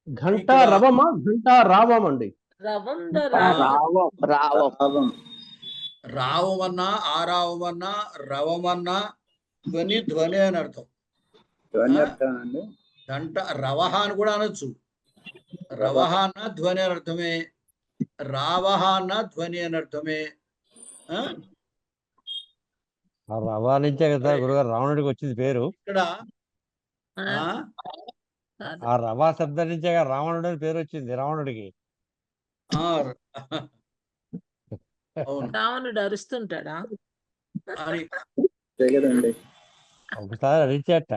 గంట రవమా, గంట రావం అండి. రావమన్నా, ఆరావమన్నా, రవమన్నా ధ్వని అని అర్థం. గంట రవహ అని కూడా అనొచ్చు. రవహ అన్న ధ్వని అని అర్థమే, రావహ అన్న ధ్వని అని అర్థమే. రవా నుంచే కదా గురుగారు రావణుడికి వచ్చింది పేరు. ఇక్కడ ఆ రవా శబ్దం నుంచే రావణుడు అని పేరు వచ్చింది రావణుడికి. రావణుడు అరుస్తుంటాడా? ఒకసారి అరిచేట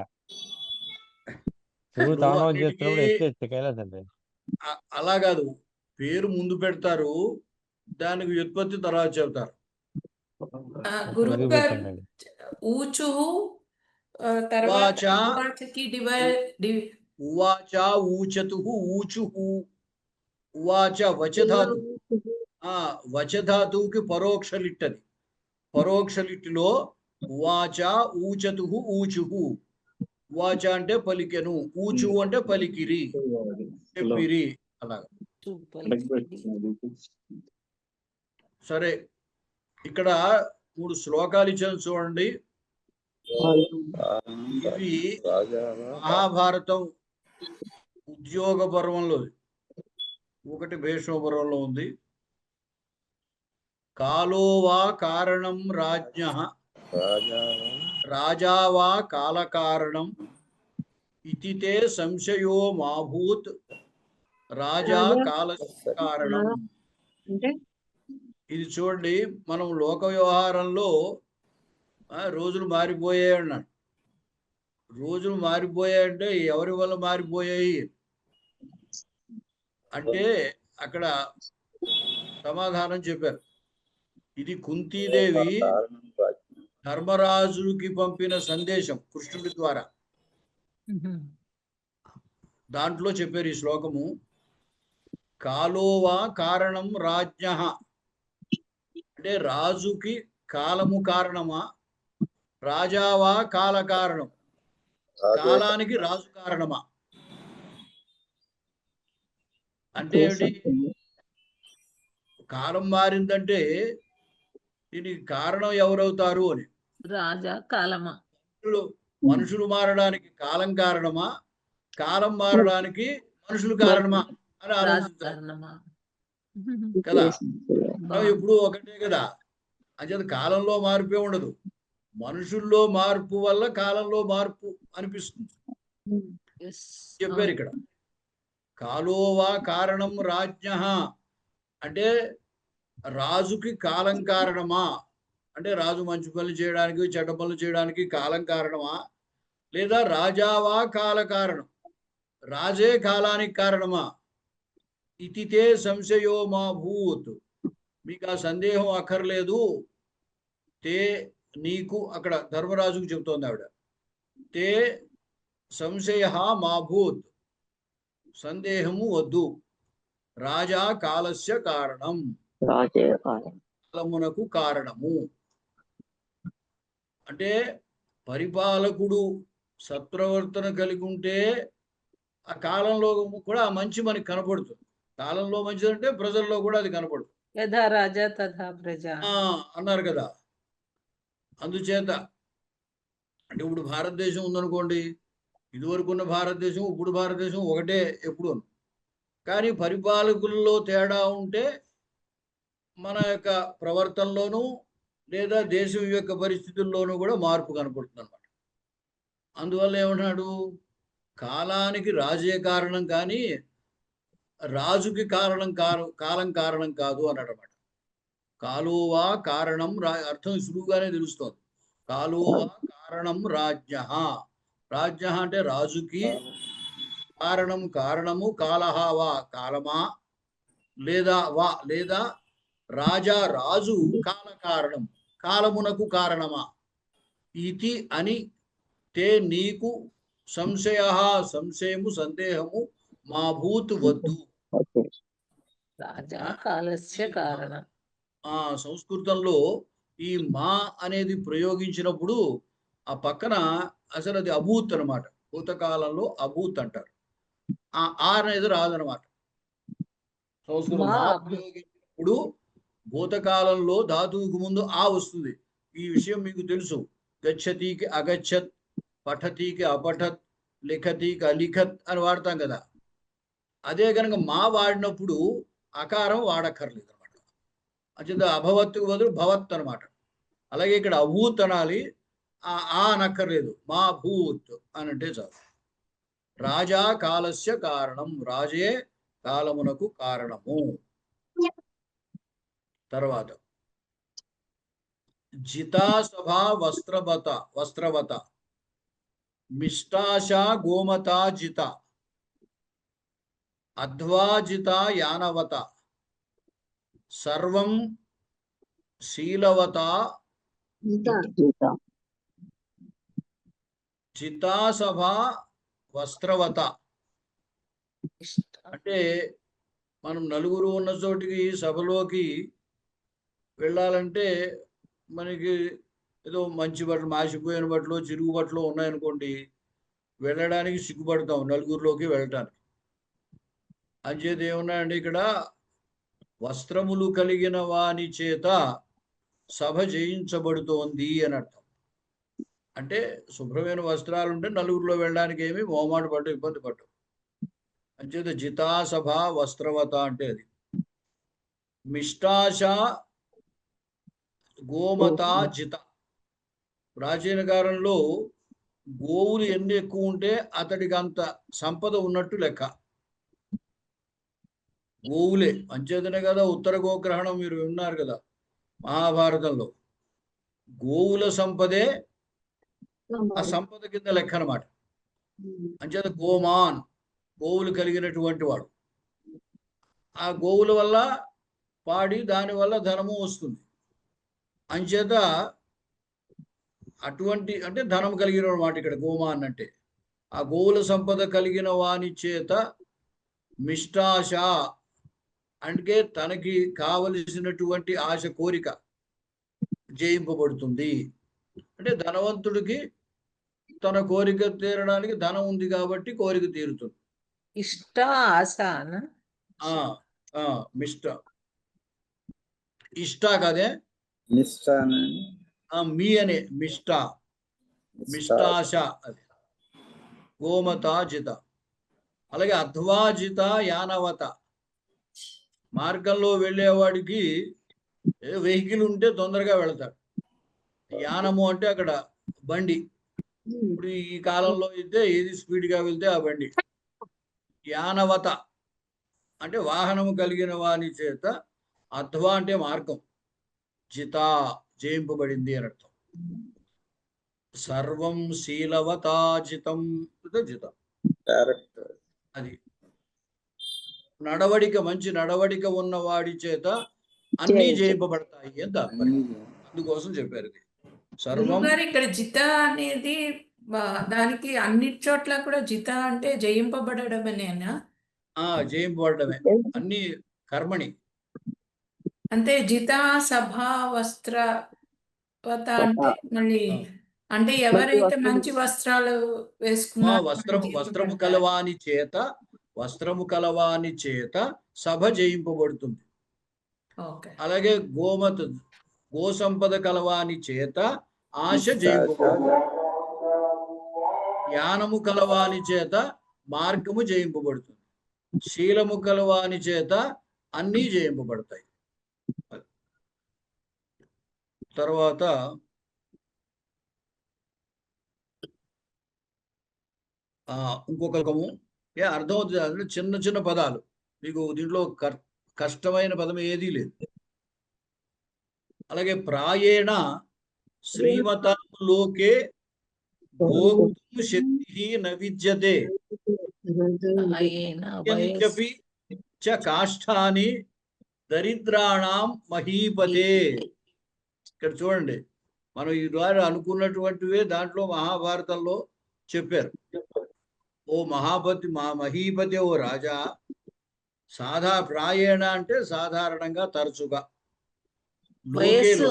శివుడు తాండవం చేస్తున్నప్పుడు ఎత్తి కైలాసండి. అలా కాదు, పేరు ముందు పెడతారు, దానికి వ్యుత్పత్తి తర్వాత చెబుతారు. ఊచు ఉవాచ ఊచతు ఊచుహు. ఉవాచ వచధాతు. వచధాతువుకి పరోక్ష లిట్టది. పరోక్ష లిట్టులో ఉవాచ ఊచతు ఊచుహు. ఉవాచ అంటే పలికెను, ఊచు అంటే పలికిరి, చెప్పిరి, అలాగా. సరే, ఇక్కడ 3 శ్లోకాలు ఇచ్చాను చూడండి. ఇవి రాజావా మహాభారతం ఉద్యోగ పర్వంలో, ఒకటి భీష్మ పర్వంలో ఉంది. కాలోవా కారణం రాజ్ఞః రాజావా రాజావా కాలకారణం ఇతి తే సంశయో మాభూత్ రాజా కాలస్య కారణం. అంటే ఇది చూడండి, మనం లోక వ్యవహారంలో రోజులు మారిపోయాయి అన్నాడు. రోజులు మారిపోయాయంటే ఎవరి వల్ల మారిపోయాయి అంటే అక్కడ సమాధానం చెప్పారు. ఇది కుంతీదేవి కారణం రాజ్ఞ ధర్మరాజుకి పంపిన సందేశం కృష్ణుడి ద్వారా. దాంట్లో చెప్పారు ఈ శ్లోకము. కాలోవా కారణం రాజ్ఞః అంటే రాజుకి కాలము కారణమా, రాజావా కాల కారణం కాలానికి రాజు కారణమా అంటే ఏమిటి? కాలం మారిందంటే దీనికి కారణం ఎవరవుతారు అని. రాజా కాలమా, మనుషులు మారడానికి కాలం కారణమా, కాలం మారడానికి మనుషులు కారణమా అని రాజు ఆలోచించారు కారణమా. కదా. ఇప్పుడు ఒకటే కదా, అంచేత కాలంలో మార్పే ఉండదు. మనుషుల్లో మార్పు వల్ల కాలంలో మార్పు అనిపిస్తుంది. Yes. చెప్పారు ఇక్కడ. కాలోవా కారణం రాజ్ఞః అంటే రాజుకి కాలం కారణమా అంటే రాజు మంచి పనులు చేయడానికి చెడ్డ పనులు చేయడానికి కాలం కారణమా, లేదా రాజావా కాల కారణం రాజే కాలానికి కారణమా. ఇతితే సంశయో మా భూత్ మీకు ఆ సందేహం అక్కర్లేదు. తే నీకు అక్కడ ధర్మరాజుకు చెబుతోంది ఆవిడ. తే సంశయ మా భూత్ సందేహము వద్దు. రాజా కాలస్య కారణం కాలమునకు కారణము అంటే పరిపాలకుడు సత్ప్రవర్తన కలిగి ఉంటే ఆ కాలంలో కూడా మంచి మనకి కనపడుతుంది. కాలంలో మంచిదంటే ప్రజల్లో కూడా అది కనపడుతుంది. యథా రాజా తథా ప్రజ అన్నారు కదా. అందుచేత అంటే ఇప్పుడు భారతదేశం ఉందనుకోండి, ఇదివరకు ఉన్న భారతదేశం ఇప్పుడు భారతదేశం ఒకటే ఎప్పుడు. కానీ పరిపాలకుల్లో తేడా ఉంటే మన యొక్క ప్రవర్తనలోనూ లేదా దేశం యొక్క పరిస్థితుల్లోనూ కూడా మార్పు కనపడుతుంది అన్నమాట. అందువల్ల ఏమన్నాడు, కాలానికి రాజే కారణం కానీ రాజుకి కాలం కారణం కాదు అన్నాడు అన్నమాట. కాలోవా కారణం అర్థం సులువుగానే తెలుస్తోంది. కాలోవా కారణం రాజ్ఞః రాజ్ఞః అంటే రాజుకి, కారణము కాలహావా కాలమా, లేదా రాజా రాజు కాల కారణం కాలమునకు కారణమా. ఇతి అని తే నీకు సంశయ సంశయము సందేహము మా భూత్ వద్దు. రాజా కాలస్య కారణం. సంస్కృతంలో ఈ మా అనేది ప్రయోగించినప్పుడు ఆ పక్కన అసలు అది అభూత్ అనమాట. భూతకాలంలో అభూత్ అంటారు. ఆ అనేది రాదనమాట. సంస్కృతం మా ప్రయోగించినప్పుడు భూతకాలంలో ధాతువుకు ముందు ఆ వస్తుంది. ఈ విషయం మీకు తెలుసు. గచ్చతికి అగచ్చత్, పఠతికి అపఠత్, లిఖతికి అలిఖత్ అని వాడతాం కదా. అదే కనుక మా వాడినప్పుడు అకారం వాడక్కర్లేదు అనమాట. అంచేత అభవత్తుకు బదులు భవత్ అనమాట. అలాగే ఇక్కడ అభూత్ అనాలి, ఆ అనక్కర్లేదు. మా భూత్ అని అంటే చాలు. రాజా కాలస్య కారణం రాజే కాలమునకు కారణము. తర్వాత జితాసభా వస్త్రవత మిష్టాశ గోమతా జిత అధ్వాజిత యానవత సర్వం శీలవత జితాసభ వస్త్రవత అంటే మనం నలుగురు ఉన్న చోటికి సభలోకి వెళ్ళాలంటే మనకి ఏదో మంచి బట్టలు, మాసిపోయిన బట్టలు, చిరుగు బట్టలు ఉన్నాయనుకోండి, వెళ్ళడానికి సిగ్గుపడతాం నలుగురిలోకి వెళ్ళటానికి. అంచేత ఏమున్నాయండి ఇక్కడ, వస్త్రములు కలిగిన వాని చేత సభ చేయించబడుతోంది అని అర్థం. అంటే శుభ్రమైన వస్త్రాలు ఉంటే నలుగురిలో వెళ్ళడానికి ఏమి మొహమాట పట్టు ఇబ్బంది పట్టు. అంచేత జితాసభ వస్త్రవత అంటే అది. మిష్టాశ గోమత జిత. ప్రాచీన కాలంలో గోవులు ఎన్ని ఎక్కువ ఉంటే అతడికి అంత సంపద ఉన్నట్టు లెక్క. గోవులే అంచేతనే కదా ఉత్తర గోగ్రహణం మీరు విన్నారు కదా మహాభారతంలో. గోవుల సంపదే ఆ సంపద కింద లెక్క అనమాట. అంచేత గోమాన్ గోవులు కలిగినటువంటి వాడు. ఆ గోవుల వల్ల పాడి దాని వల్ల ధనము వస్తుంది. అంచేత అటువంటి అంటే ధనం కలిగిన మాట ఇక్కడ గోమాన్ అంటే. ఆ గోవుల సంపద కలిగిన వాని చేత మిష్టాశ అంటే తనకి కావలసినటువంటి ఆశ కోరిక జయింపబడుతుంది. అంటే ధనవంతుడికి తన కోరిక తీరడానికి ధనం ఉంది కాబట్టి కోరిక తీరుతుంది. ఇష్ట ఆశ మిష్ట ఇష్ట కదే మీ అనే మిష్టాశ అది గోమతాజిత. అలాగే అధ్వాజిత యానవత. మార్గంలో వెళ్ళేవాడికి వెహికల్ ఉంటే తొందరగా వెళతాడు. యానము అంటే అక్కడ బండి. ఇప్పుడు ఈ కాలంలో అయితే ఏది స్పీడ్గా వెళ్తే ఆ బండి. యానవత అంటే వాహనము కలిగిన వాని చేత. అధ్వా అంటే మార్గం. జిత జయింపబడింది అని అర్థం. సర్వం శీలవతాజితం జిత. అది నడవడిక మంచి నడవడిక ఉన్న వాడి చేత అన్ని జయింపబడతాయి అని తాత్పర్యం. అందుకోసం చెప్పారు ఇది. సర్వం ఇక్కడ జిత అనేది దానికి అన్ని చోట్ల కూడా జిత అంటే జయింపబడమనేనా? జయింపబడమే అన్ని కర్మణి. అంటే జిత సభా వస్త్రవత అంటే మళ్ళీ అంటే ఎవరైతే మంచి వస్త్రాలు వేసుకున్నారో వస్త్రము కలవాని చేత సభ జయింపబడుతుంది. అలాగే గో సంపద కలవాని చేత ఆశ జయింపబడుతుంది. జ్ఞానము కలవాని చేత మార్గము జయింపబడుతుంది. శీలము కలవాని చేత అన్నీ జయింపబడతాయి. తర్వాత ఇంకొక రకము అర్థమవుతుంది. అంటే చిన్న చిన్న పదాలు మీకు దీంట్లో కష్టమైన పదం ఏదీ లేదు. అలాగే ప్రాయేణ శ్రీమతాలోకే భోక్తుం శక్తి న విద్యతే చ కాష్టాని దరిద్రాణం మహీపతే. ఇక్కడ చూడండి, మనం ఈ ద్వారా అనుకున్నటువంటివే దాంట్లో మహాభారతంలో చెప్పారు. ఓ మహీపతి ఓ రాజా, ప్రాయేణ అంటే సాధారణంగా తరచుగా. వయస్సు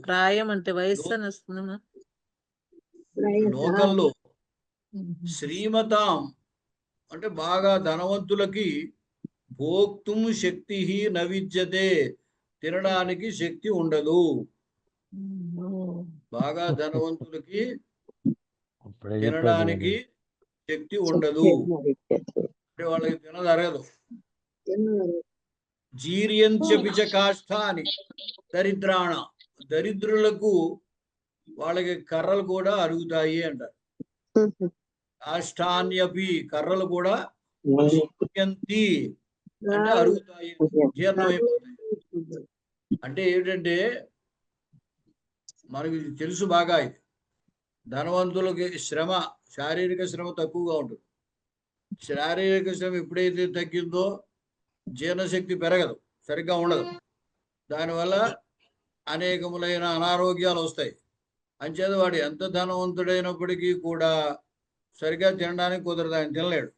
ప్రాయం అంటే వయస్సు అని వస్తుంది. లోకంలో శ్రీమతాం అంటే బాగా ధనవంతులకి భోక్తుం శక్తి న విద్యతే తినడానికి శక్తి ఉండదు. బాగా ధనవంతులకి తినడానికి శక్తి ఉండదు. అంటే వాళ్ళకి తినదరగదు. జీర్యంచపిచ కాష్టాని దరిద్రాణ. దరిద్రులకు వాళ్ళకి కర్రలు కూడా అరుగుతాయి అంటారు. కాష్టాన్యపి కర్రలు కూడా జీర్యంతి అంటే అరుగుతాయి, జీర్ణమైపోతాయి. అంటే ఏమిటంటే మనకి తెలుసు బాగా, ఇది ధనవంతులకి శ్రమ, శారీరక శ్రమ తక్కువగా ఉంటుంది. శారీరక శ్రమ ఎప్పుడైతే తగ్గిందో జీర్ణశక్తి పెరగదు, సరిగ్గా ఉండదు. దానివల్ల అనేకములైన అనారోగ్యాలు వస్తాయి. అంచేత వాడు ఎంత ధనవంతుడైనప్పటికీ కూడా సరిగ్గా తినడానికి కుదరదు, ఆయన తినలేడు.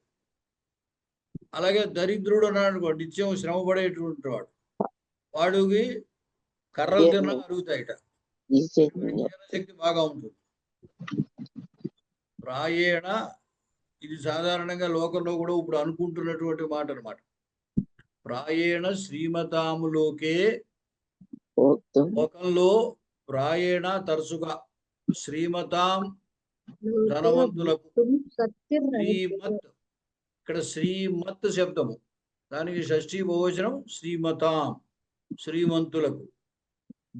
అలాగే దరిద్రుడు అన్నాడు, నిత్యం శ్రమ పడేటువంటి వాడికి కర్రలు తిన్నా అరుగుతాయిట, జీర్ణశక్తి బాగా ఉంటుంది. ప్రాయేణ ఇది సాధారణంగా లోకంలో కూడా ఇప్పుడు అనుకుంటున్నటువంటి మాట అన్నమాట. ప్రాయేణ శ్రీమతాములోకే, లోకంలో ప్రాయేణ తరచుగా, శ్రీమతాం ధనవంతులకు. శ్రీమత్, ఇక్కడ శ్రీమత్ శబ్దము, దానికి షష్ఠీ బహువచనం శ్రీమతాం, శ్రీమంతులకు.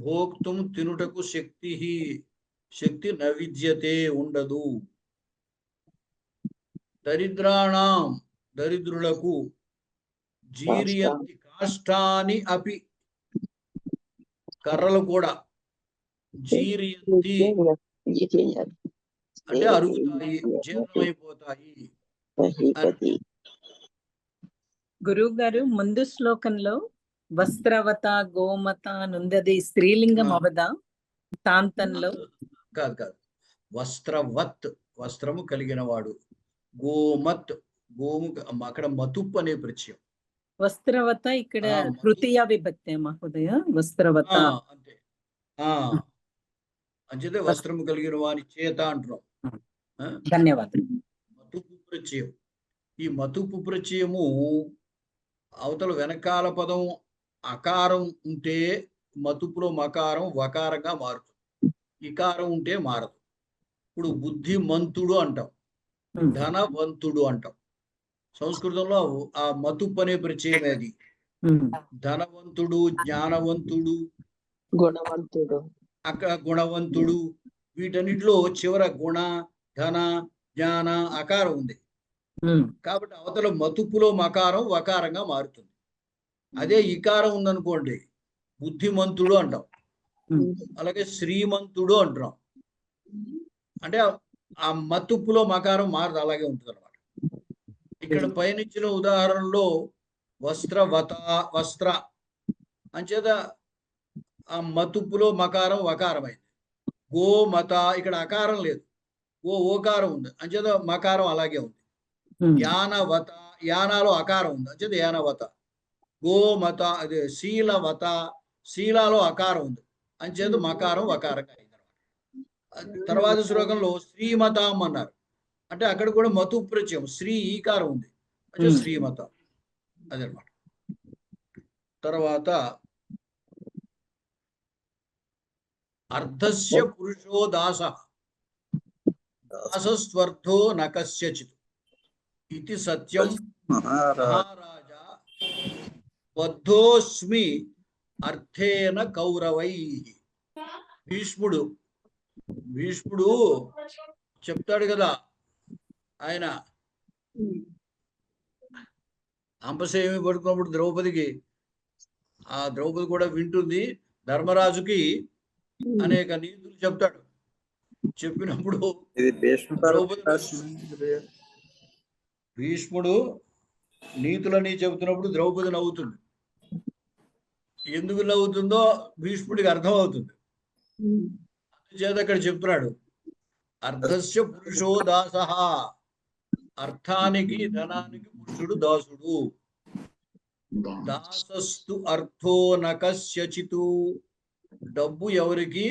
భోక్తుం తినుటకు శక్తి నవిద్యతే ఉండదు. దరిద్రాణం దరిద్రులకు. జీరియంతి కాష్టాని అపి, కర్రలు కూడా. జీరియంతి అంటే అరుగుతాయి, జీర్ణమైపోతాయి. గురువు గారు ముందు శ్లోకంలో వస్త్రవత గోమత నుందది స్త్రీలింగం అవదా తాంతంలో? కాదు, వస్త్రవత్ వస్త్రము కలిగిన వాడు. గోమత్ గోము, అక్కడ మతుప్ అనే ప్రత్యయం. వస్త్రవత ఇక్కడ తృతీయ విభక్తి మహోదయ. వస్త్రవత అంతే. అంచేతే వస్త్రము కలిగిన వాని చేత అంటున్నాం. ధన్యవాదాలు. మతుపు ప్రత్యయం. ఈ మతుపు ప్రత్యయము అవతల వెనకాల పదం అకారం ఉంటే మతుపులో మకారం వకారంగా మారుతుంది. ఇకారం ఉంటే మారదు. ఇప్పుడు బుద్ధిమంతుడు అంటాం, ధనవంతుడు అంటాం. సంస్కృతంలో ఆ మతుపు అనే ప్రత్యయం అది. ధనవంతుడు, జ్ఞానవంతుడు, గుణవంతుడు, గుణవంతుడు, వీటన్నిటిలో చివర గుణ, ధన, జ్ఞాన అకారం ఉంది. కాబట్టి అవతల మతుపులో మకారం వకారంగా మారుతుంది. అదే ఇకారం ఉందనుకోండి, బుద్ధిమంతుడు అంటాం, అలాగే శ్రీమంతుడు అంటున్నాం. అంటే ఆ మతుపులో మకారం మారదు, అలాగే ఉంటుంది అనమాట. ఇక్కడ పైనిచ్చిన ఉదాహరణలో వస్త్రవత, వస్త్ర అంచేత ఆ మతుపులో మకారం వకారమైంది. గోమత ఇక్కడ అకారం లేదు, ఓకారం ఉంది, అంచేత మకారం అలాగే ఉంది. యానవత, యానాలో అకారం ఉంది, అంచేత యానవత. గోమత, అదే శీలవత, శీలాలో అకారం ఉంది, అంచేత మకారం వకారంగా అయింది అనమాట. తర్వాత శ్లోకంలో శ్రీమతాం అన్నారు, అంటే అక్కడ కూడా మతు ప్రత్యయం శ్రీ ఈకారం ఉంది, అంటే శ్రీమత అదనమాట. తర్వాత అర్ధస్య పురుషో దాస, దాసస్వర్ధో న కస్యచిత్ ఇది సత్యం మహారాజా బద్ధోస్మి అర్థేన కౌరవై. భీష్ముడు చెప్తాడు కదా, ఆయన అంపసేమి పడుకున్నప్పుడు ద్రౌపదికి, ఆ ద్రౌపది కూడా వింటుంది, ధర్మరాజుకి అనేక నీతులు చెప్తాడు. చెప్పినప్పుడు భీష్ముడు నీతులని చెబుతున్నప్పుడు ద్రౌపది నవ్వుతుంది. ఎందుకు నవ్వుతుందో భీష్ముడికి అర్థం అవుతుంది. అందుచేత అక్కడ చెప్తున్నాడు, అర్ధస్య పురుషో దాస, అర్థానికి ధనానికి పురుషుడు దాసుడు. దాసస్తు అర్థో నకస్యచితు, డబ్బు ఎవరికి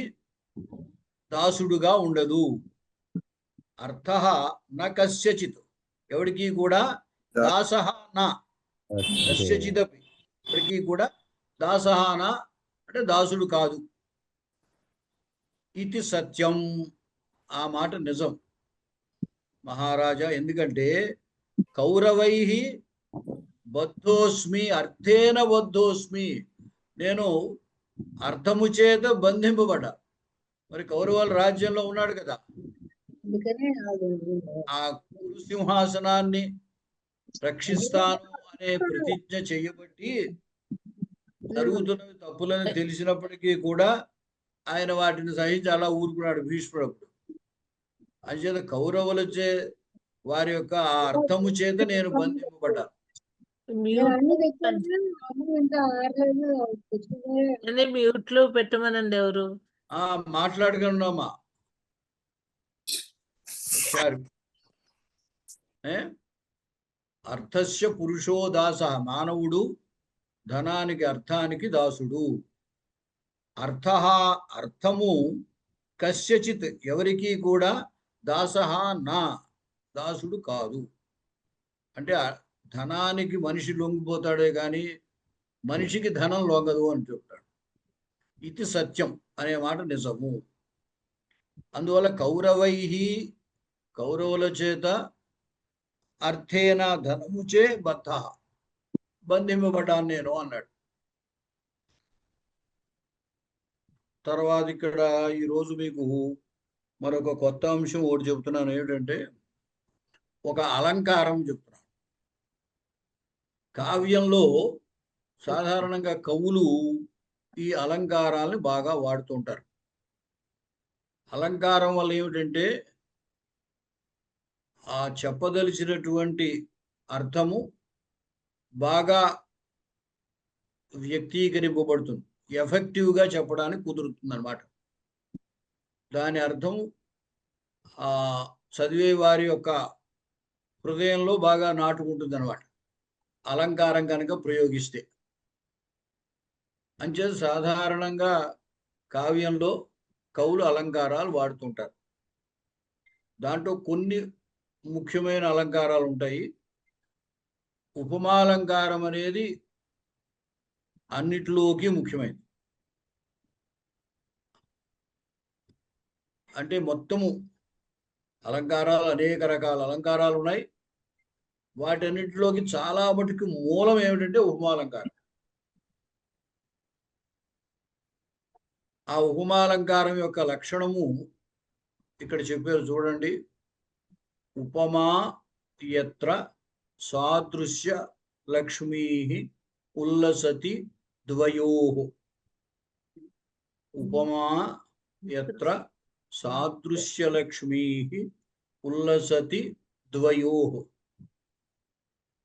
దాసుడుగా ఉండదు. అర్థ న కస్యచిత్, ఎవరికి కూడా దాసః నా కస్యచిదపి, ఎవరికి కూడా దాసః నా అంటే దాసుడు కాదు. ఇది సత్యం, ఆ మాట నిజం మహారాజా. ఎందుకంటే కౌరవై బద్ధోస్మి, అర్థేన బద్ధోస్మి, నేను అర్థము చేత బంధింపబడ్డా. మరి కౌరవాల రాజ్యంలో ఉన్నాడు కదా, ఆ కురుసింహాసనాన్ని రక్షిస్తాను అనే ప్రతిజ్ఞ చేయబట్టి జరుగుతున్నవి తప్పులని తెలిసినప్పటికీ కూడా ఆయన వాటిని సహించి అలా ఊరుకున్నాడు భీష్ముడు. అంచేత కౌరవులచే వారి యొక్క ఆ అర్థము చేత నేను బంధింపబడ్డా. మ్యూట్ లో పెట్టమనండి ఎవరు మాట్లాడుకున్నామా. అర్థస్య పురుషో దాస, మానవుడు ధనానికి అర్థానికి దాసుడు. అర్థ, అర్థము కస్యచిత్, ఎవరికి కూడా దాసః నా, దాసుడు కాదు. అంటే ధనానికి మనిషి లొంగిపోతాడే కానీ మనిషికి ధనం లొంగదు అని చెప్తాడు. ఇది సత్యం అనే మాట నిజము. అందువల్ల కౌరవై కౌరవుల చేత అర్థేన ధనముచే బద్ధ, బంధింపబడ్డాను నేను అన్నాడు. తర్వాత ఇక్కడ ఈరోజు మీకు మరొక కొత్త అంశం ఒకటి చెబుతున్నాను. ఏమిటంటే ఒక అలంకారం చెప్తున్నాను. కావ్యంలో సాధారణంగా కవులు ఈ అలంకారాలను బాగా వాడుతుంటారు. అలంకారం వల్ల ఏమిటంటే ఆ చెప్పదలిచినటువంటి అర్థము బాగా వ్యక్తీకరింపబడుతుంది, ఎఫెక్టివ్గా చెప్పడానికి కుదురుతుంది అన్నమాట. దాని అర్థం ఆ చదివే వారి యొక్క హృదయంలో బాగా నాటుకుంటుంది అన్నమాట, అలంకారం కనుక ప్రయోగిస్తే. అంచేత సాధారణంగా కావ్యంలో కవులు అలంకారాలు వాడుతుంటారు. దాంట్లో కొన్ని ముఖ్యమైన అలంకారాలు ఉంటాయి. ఉపమాలంకారం అనేది అన్నిటిలోకి ముఖ్యమైనది. అంటే మొత్తము అలంకారాలు, అనేక రకాల అలంకారాలు ఉన్నాయి. వాటన్నిటిలోకి చాలా మటుకు మూలం ఏమిటంటే ఉపమాలంకారం. ఆ ఉపమాలంకారం యొక్క లక్షణము ఇక్కడ చెప్పారు చూడండి. ఉపమా యత్ర సాదృశ్య లక్ష్మీ ఉల్లసతి ద్వయోః. ఉపమా యత్ర సాదృశ్య లక్ష్మీ ఉల్లసతి ద్వయోః.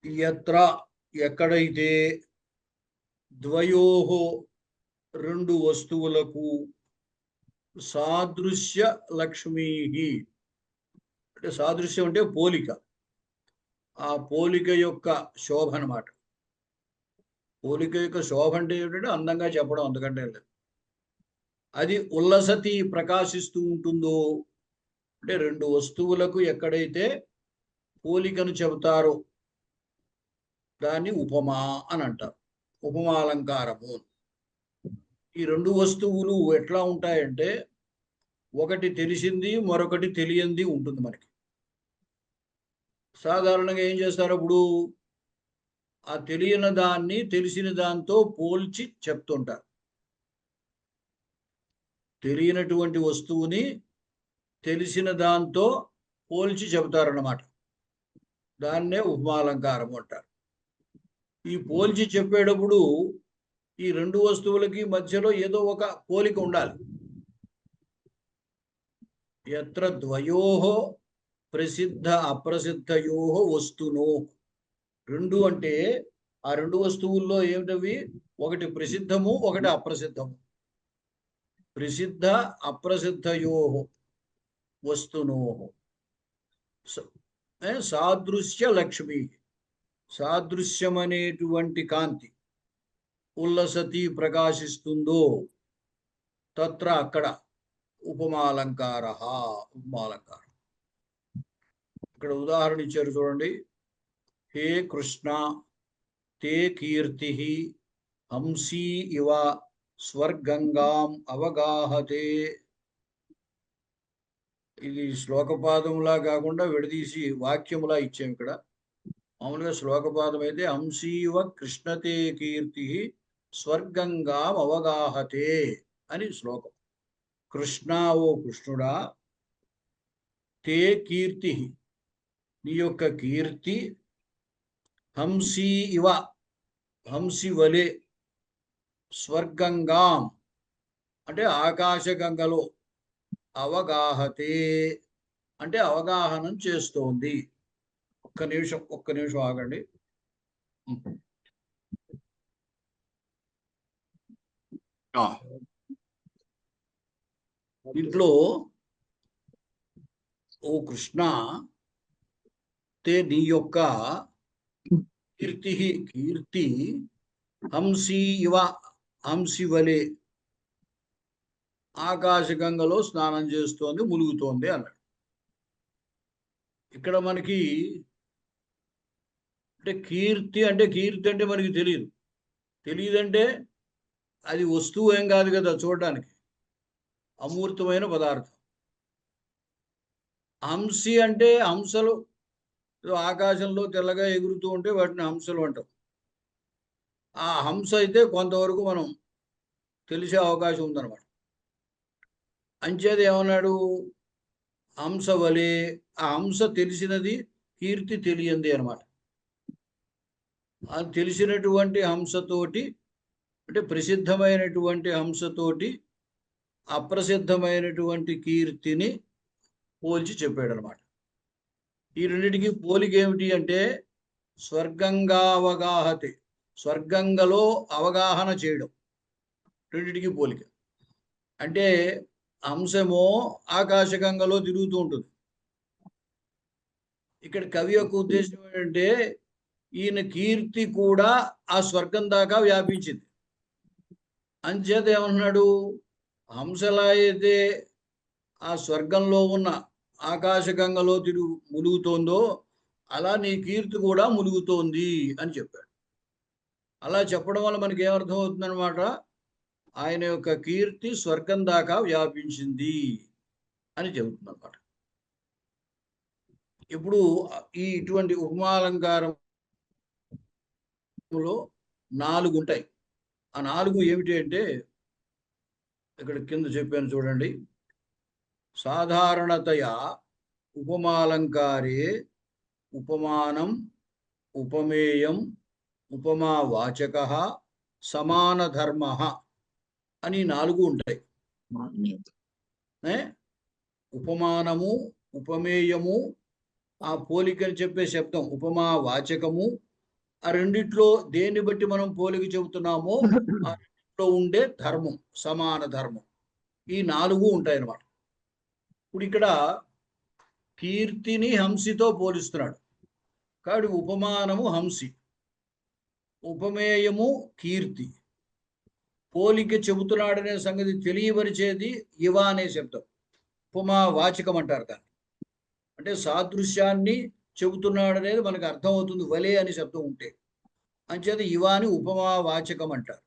యత్ర ఎక్కడైతే, ద్వయోః రెండు వస్తువులకు, సాదృశ్య లక్ష్మీ అంటే సాదృశ్యం అంటే పోలిక, ఆ పోలిక యొక్క శోభ అన్నమాట. పోలిక యొక్క శోభ అంటే ఏమిటంటే అందంగా చెప్పడం, అంతకంటే లేదు. అది ఉల్లసతి ప్రకాశిస్తూ ఉంటుందో, అంటే రెండు వస్తువులకు ఎక్కడైతే పోలికను చెబుతారో దాన్ని ఉపమా అని అంటారు, ఉపమాలంకారము. ఈ రెండు వస్తువులు ఎట్లా ఉంటాయంటే, ఒకటి తెలిసింది మరొకటి తెలియంది ఉంటుంది మనకి. సాధారణంగా ఏం చేస్తారు, అప్పుడు ఆ తెలియని దాన్ని తెలిసిన దాంతో పోల్చి చెప్తుంటారు. తెలియనటువంటి వస్తువుని తెలిసిన దాంతో పోల్చి చెబుతారన్నమాట. దాన్నే ఉపమాలంకారం అంటారు. ఈ పోల్చి చెప్పేటప్పుడు ఈ రెండు వస్తువులకి మధ్యలో ఏదో ఒక పోలిక ఉండాలి. యత్ర ద్వయోః ప్రసిద్ధ అప్రసిద్ధయోః వస్తునో. రెండు అంటే ఆ రెండు వస్తువుల్లో ఏమిటవి, ఒకటి ప్రసిద్ధము ఒకటి అప్రసిద్ధము. ప్రసిద్ధ అప్రసిద్ధయోః వస్తునోః. సాదృశ్య లక్ష్మి, సాదృశ్యం అనేటువంటి కాంతి ఉల్లసతి ప్రకాశిస్తుందో తత్ర అక్కడ ఉపమాలంకార. ఉపమాలంకారం ఇక్కడ ఉదాహరణ ఇచ్చారు చూడండి. హే కృష్ణ తే కీర్తి హంసీ ఇవ స్వర్గంగాం అవగాహతే. ఇది శ్లోకపాదములా కాకుండా విడదీసి వాక్యములా ఇచ్చాము ఇక్కడ. మామూలుగా శ్లోకపాదం అయితే హంసీవ కృష్ణతే కీర్తి స్వర్గంగాం అవగాహతే అని శ్లోకం. కృష్ణ, ఓ కృష్ణుడా, తే కీర్తి నీ యొక్క కీర్తి, హంసీ ఇవ హంసి వలె, స్వర్గంగాం అంటే ఆకాశగంగలో, అవగాహతే అంటే అవగాహనం చేస్తోంది. ఒక్క నిమిషం ఆగండి. ఇంట్లో ఓ కృష్ణ, తే నీ యొక్క కీర్తి హంసీ ఇవ హంసి వలె ఆకాశగంగలో స్నానం చేస్తోంది, ములుగుతోంది అన్నాడు. ఇక్కడ మనకి అంటే కీర్తి అంటే మనకి తెలియదంటే అది వస్తువు ఏం కాదు కదా, చూడడానికి అమూర్తమైన పదార్థం. హంసి అంటే హంసలు ఆకాశంలో తెల్లగా ఎగురుతూ ఉంటే వాటిని హంసలు అంటాం. ఆ హంస అయితే కొంతవరకు మనం తెలిసే అవకాశం ఉందన్నమాట. అంచేది ఏమన్నాడు, హంస వలె. ఆ హంస తెలిసినది, కీర్తి తెలియంది అనమాట. అది తెలిసినటువంటి హంసతోటి, అంటే ప్రసిద్ధమైనటువంటి హంసతోటి అప్రసిద్ధమైనటువంటి కీర్తిని పోల్చి చెప్పాడు అనమాట. ఈ రెండింటికి పోలిక ఏమిటి అంటే స్వర్గంగావగాహతే, స్వర్గంగలో అవగాహన చేయడం, రెండింటికి పోలిక. అంటే హంసమో ఆకాశగంగలో తిరుగుతూ ఉంటుంది. ఇక్కడ కవి యొక్క ఉద్దేశం ఏంటంటే ఈయన కీర్తి కూడా ఆ స్వర్గం దాకా వ్యాపించింది. అంచేత ఏమన్నాడు, హంసలా అయితే ఆ స్వర్గంలో ఉన్న ఆకాశగంగలో ములుగుతోందో అలా నీ కీర్తి కూడా ములుగుతోంది అని చెప్పాడు. అలా చెప్పడం వల్ల మనకి ఏమర్థం అవుతుందన్నమాట, ఆయన యొక్క కీర్తి స్వర్గం దాకా వ్యాపించింది అని చెబుతుందన్నమాట. ఇప్పుడు ఇటువంటి ఉపమాలంకారంలో 4 ఉంటాయి. ఆ 4 ఏమిటి అంటే ఇక్కడ కింద చెప్పాను చూడండి. సాధారణతయా ఉపమాలంకారే ఉపమానం, ఉపమేయం, ఉపమావాచకః, సమానధర్మః అని 4 ఉంటాయి. ఉపమానము, ఉపమేయము, ఆ పోలికని చెప్పే శబ్దం ఉపమావాచకము, ఆ రెండిట్లో దేన్ని బట్టి మనం పోలిక చెబుతున్నామో ఆ రెండిట్లో ఉండే ధర్మం, సమాన ధర్మం, ఈ 4 ఉంటాయి అన్నమాట. ఇప్పుడు ఇక్కడ కీర్తిని హంసితో పోలిస్తున్నాడు. కాబట్టి ఉపమానము హంసి, ఉపమేయము కీర్తి, పోలిక చెబుతున్నాడనే సంగతి తెలియపరిచేది ఇవ అనే శబ్దం, ఉపమావాచకం అంటారు దాన్ని. అంటే సాదృశ్యాన్ని చెబుతున్నాడనేది మనకు అర్థం అవుతుంది వలే అని శబ్దం ఉంటే, అంచేత ఇవాని ఉపమావాచకం అంటారు.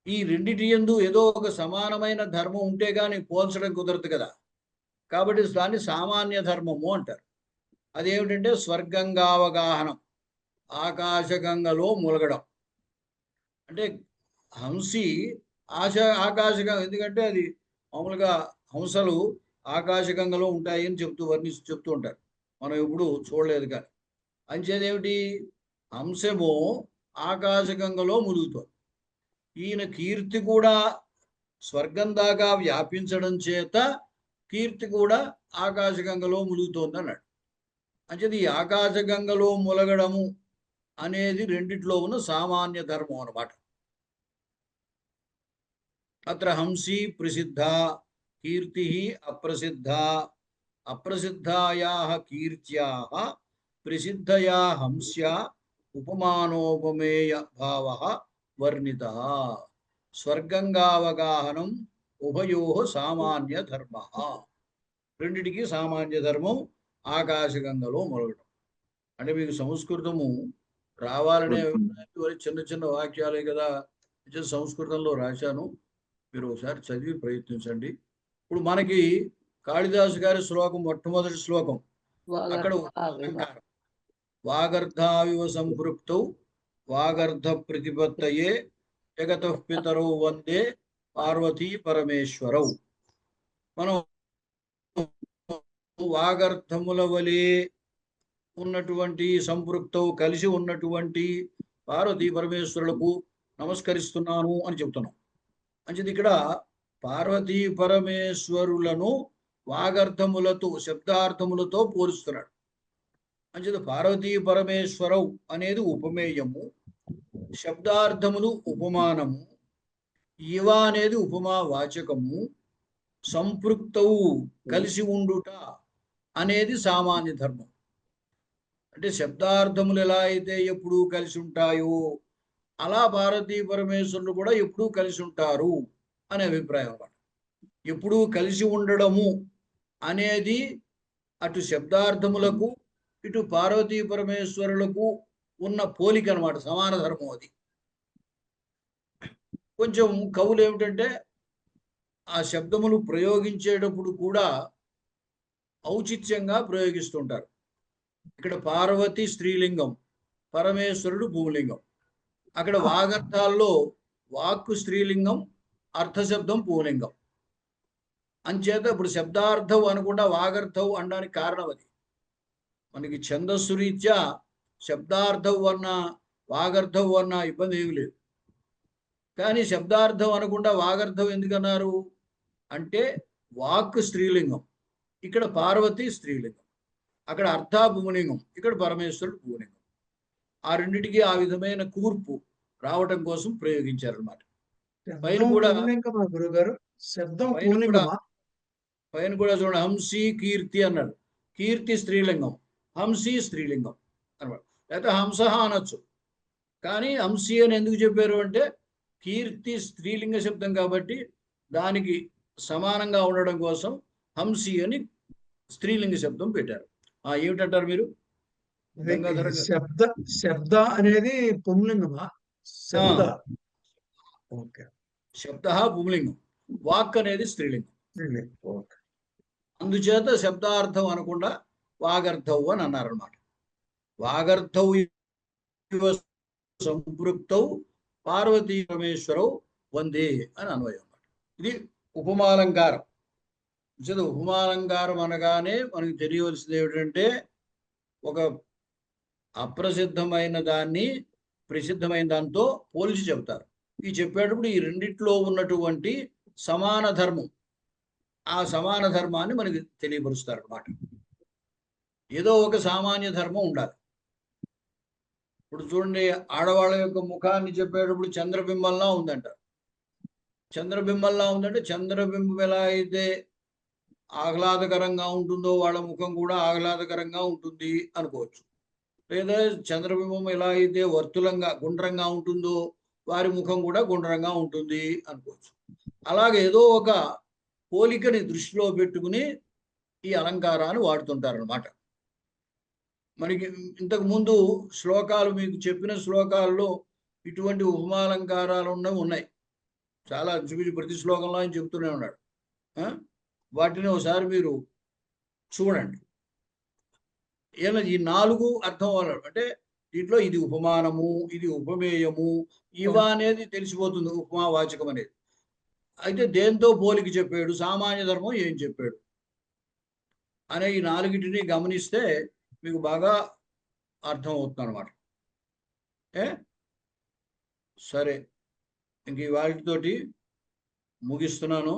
ఈ రెండిటి యందు ఏదో ఒక సమానమైన ధర్మం ఉంటే గాని పోల్చడం కుదరదు కదా. కాబట్టి దాన్ని సామాన్య ధర్మము అంటారు. అదేమిటంటే స్వర్గంగావగాహనం, ఆకాశగంగలో ములగడం. అంటే హంసి ఆకాశగంగ, ఎందుకంటే అది మామూలుగా హంసలు ఆకాశగంగలో ఉంటాయి అని చెప్తూ ఉంటారు. మనం ఎప్పుడు చూడలేదు కానీ. అంచేదేమిటి, హంసమో ఆకాశగంగలో ములుగుతుంది. ఈయన కీర్తి కూడా స్వర్గం దాకా వ్యాపించడం చేత కీర్తి కూడా ఆకాశగంగలో ములుగుతోంది అన్నాడు. అంచేది ఈ ఆకాశగంగలో ములగడము అనేది రెండిట్లో ఉన్న సామాన్య ధర్మం అన్నమాట. అత్ర హంసి ప్రసిద్ధ, కీర్తి అప్రసిద్ధ, అప్రసిద్ధాయాః కీర్త్యాః ప్రసిద్ధయా హంస్యా ఉపమానోపమేయ భావః వర్ణితః. స్వర్గంగావగాహనం ఉభయోః సామాన్య ధర్మః. రెండిటికి సామాన్య ధర్మం ఆకాశగంగలో మొలగడం. అంటే మీకు సంస్కృతము రావాలనే చిన్న చిన్న వాక్యాలే కదా, సంస్కృతంలో రాశాను, మీరు ఒకసారి చదివి ప్రయత్నించండి. ఇప్పుడు మనకి కాళిదాసు గారి శ్లోకం, మొట్టమొదటి శ్లోకం, అక్కడ వాగర్ధావివ సంపృక్తౌ వాగర్ధ ప్రతిపత్తయే జగతః పితరౌ వందే పార్వతీ పరమేశ్వరౌ. మనం వాగర్ధముల వలె ఉన్నటువంటి సంపృక్తౌ కలిసి ఉన్నటువంటి పార్వతీ పరమేశ్వరులకు నమస్కరిస్తున్నాను అని చెప్తున్నాం. అంచేది ఇక్కడ పార్వతీ పరమేశ్వరులను వాగర్థములతో, శబ్దార్థములతో పోలుస్తున్నాడు. అంచేది పార్వతీ పరమేశ్వరౌ అనేది ఉపమేయము, శబ్దార్థములు ఉపమానము, ఇవ అనేది ఉపమావాచకము, సంపృక్తవు కలిసి ఉండుట అనేది సామాన్య ధర్మం. అంటే శబ్దార్థములు ఎలా అయితే ఎప్పుడూ కలిసి ఉంటాయో అలా పార్వతీ పరమేశ్వరులు కూడా ఎప్పుడూ కలిసి ఉంటారు అనే అభిప్రాయం అన్నమాట. ఎప్పుడూ కలిసి ఉండడము అనేది అటు శబ్దార్థములకు ఇటు పార్వతీ పరమేశ్వరులకు ఉన్న పోలిక అన్నమాట, సమాన ధర్మం అది. కొంచెం కవులు ఏమిటంటే ఆ శబ్దములు ప్రయోగించేటప్పుడు కూడా ఔచిత్యంగా ప్రయోగిస్తుంటారు. ఇక్కడ పార్వతి స్త్రీలింగం, పరమేశ్వరుడు భూలింగం. అక్కడ వాగర్థాల్లో వాక్కు స్త్రీలింగం, అర్థశబ్దం పూలింగం. అంచేత ఇప్పుడు శబ్దార్థం అనకుండా వాగర్థం అనడానికి కారణం అది. మనకి ఛందస్సు రీత్యా శబ్దార్థం వన్న వాగర్థం వన్న ఇబ్బంది ఏమి లేదు. కానీ శబ్దార్థం అనకుండా వాగర్థం ఎందుకన్నారు అంటే వాక్ స్త్రీలింగం, ఇక్కడ పార్వతి స్త్రీలింగం, అక్కడ అర్థ భూలింగం, ఇక్కడ పరమేశ్వరుడు భూలింగం. ఆ రెండిటికి ఆ విధమైన కూర్పు రావటం కోసం ప్రయోగించారన్నమాట. పైన కూడా గురుగారు శబ్దం పైన కూడా చూడండి, హంసి కీర్తి అన్నాడు. కీర్తి స్త్రీలింగం, హంసి స్త్రీలింగం అనమాట. లేకపోతే హంస అనొచ్చు. కానీ హంసి అని ఎందుకు చెప్పారు అంటే కీర్తి స్త్రీలింగ శబ్దం కాబట్టి దానికి సమానంగా ఉండడం కోసం హంసి అని స్త్రీలింగ శబ్దం పెట్టారు. ఏమిటంటారు మీరు? శబ్ద అనేది పుంలింగమా? శబ్ద పుంలింగం, వాక్ అనేది స్త్రీలింగం. అందుచేత శబ్దార్థం అనకుండా వాగర్థం అని అన్నారన్నమాట. వాగర్థౌ సంపృక్తౌ పార్వతీ పరమేశ్వరౌ వందే అని అన్వయం అన్నమాట. ఇది ఉపమాలంకారం. ఉపమాలంకారం అనగానే మనకి తెలియవలసింది ఏమిటంటే ఒక అప్రసిద్ధమైన దాన్ని ప్రసిద్ధమైన దాంతో పోల్చి చెప్తారు. ఈ చెప్పేటప్పుడు ఈ రెండిట్లో ఉన్నటువంటి సమాన ధర్మం, ఆ సమాన ధర్మాన్ని మనకి తెలియపరుస్తారు అన్నమాట. ఏదో ఒక సామాన్య ధర్మం ఉండాలి. ఇప్పుడు చూడండి, ఆడవాళ్ళ యొక్క ముఖాన్ని చెప్పేటప్పుడు చంద్రబింబంలా ఉందంట. చంద్రబింబంలా ఉందంటే చంద్రబింబం ఎలా అయితే ఆహ్లాదకరంగా ఉంటుందో వాళ్ళ ముఖం కూడా ఆహ్లాదకరంగా ఉంటుంది అనుకోవచ్చు. లేదా చంద్రబింబం ఎలా అయితే వర్తులంగా గుండ్రంగా ఉంటుందో వారి ముఖం కూడా గుండ్రంగా ఉంటుంది అనుకోవచ్చు. అలాగే ఏదో ఒక పోలికని దృష్టిలో పెట్టుకుని ఈ అలంకారాన్ని వాడుతుంటారన్నమాట. మనకి ఇంతకు ముందు శ్లోకాలు మీకు చెప్పిన శ్లోకాల్లో ఇటువంటి ఉపమాలంకారాలు ఉన్నాయి. చాలా ప్రతి శ్లోకంలో ఆయన చెప్తూనే ఉన్నాడు. వాటిని ఒకసారి మీరు చూడండి. ఏమో ఈ 4 అర్థం అవ్వాలి అంటే దీంట్లో ఇది ఉపమానము, ఇది ఉపమేయము, ఇవా అనేది తెలిసిపోతుంది ఉపమావాచకం అనేది. అయితే దేంతో పోలికి చెప్పాడు, సామాన్య ధర్మం ఏం చెప్పాడు అనే ఈ 4టిని గమనిస్తే మీకు బాగా అర్థం అవుతుంది అన్నమాట. సరే, ఇంక వాటితోటి ముగిస్తున్నాను.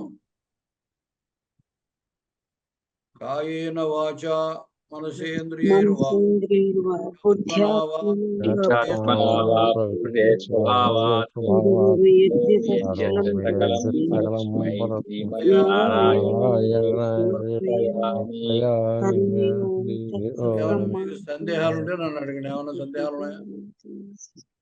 కాయేన వాచా మనసేంద్రియైర్వా సందేహాలు ఉంటే నన్ను అడగండి. ఏమన్నా సందేహాలు ఉన్నాయా?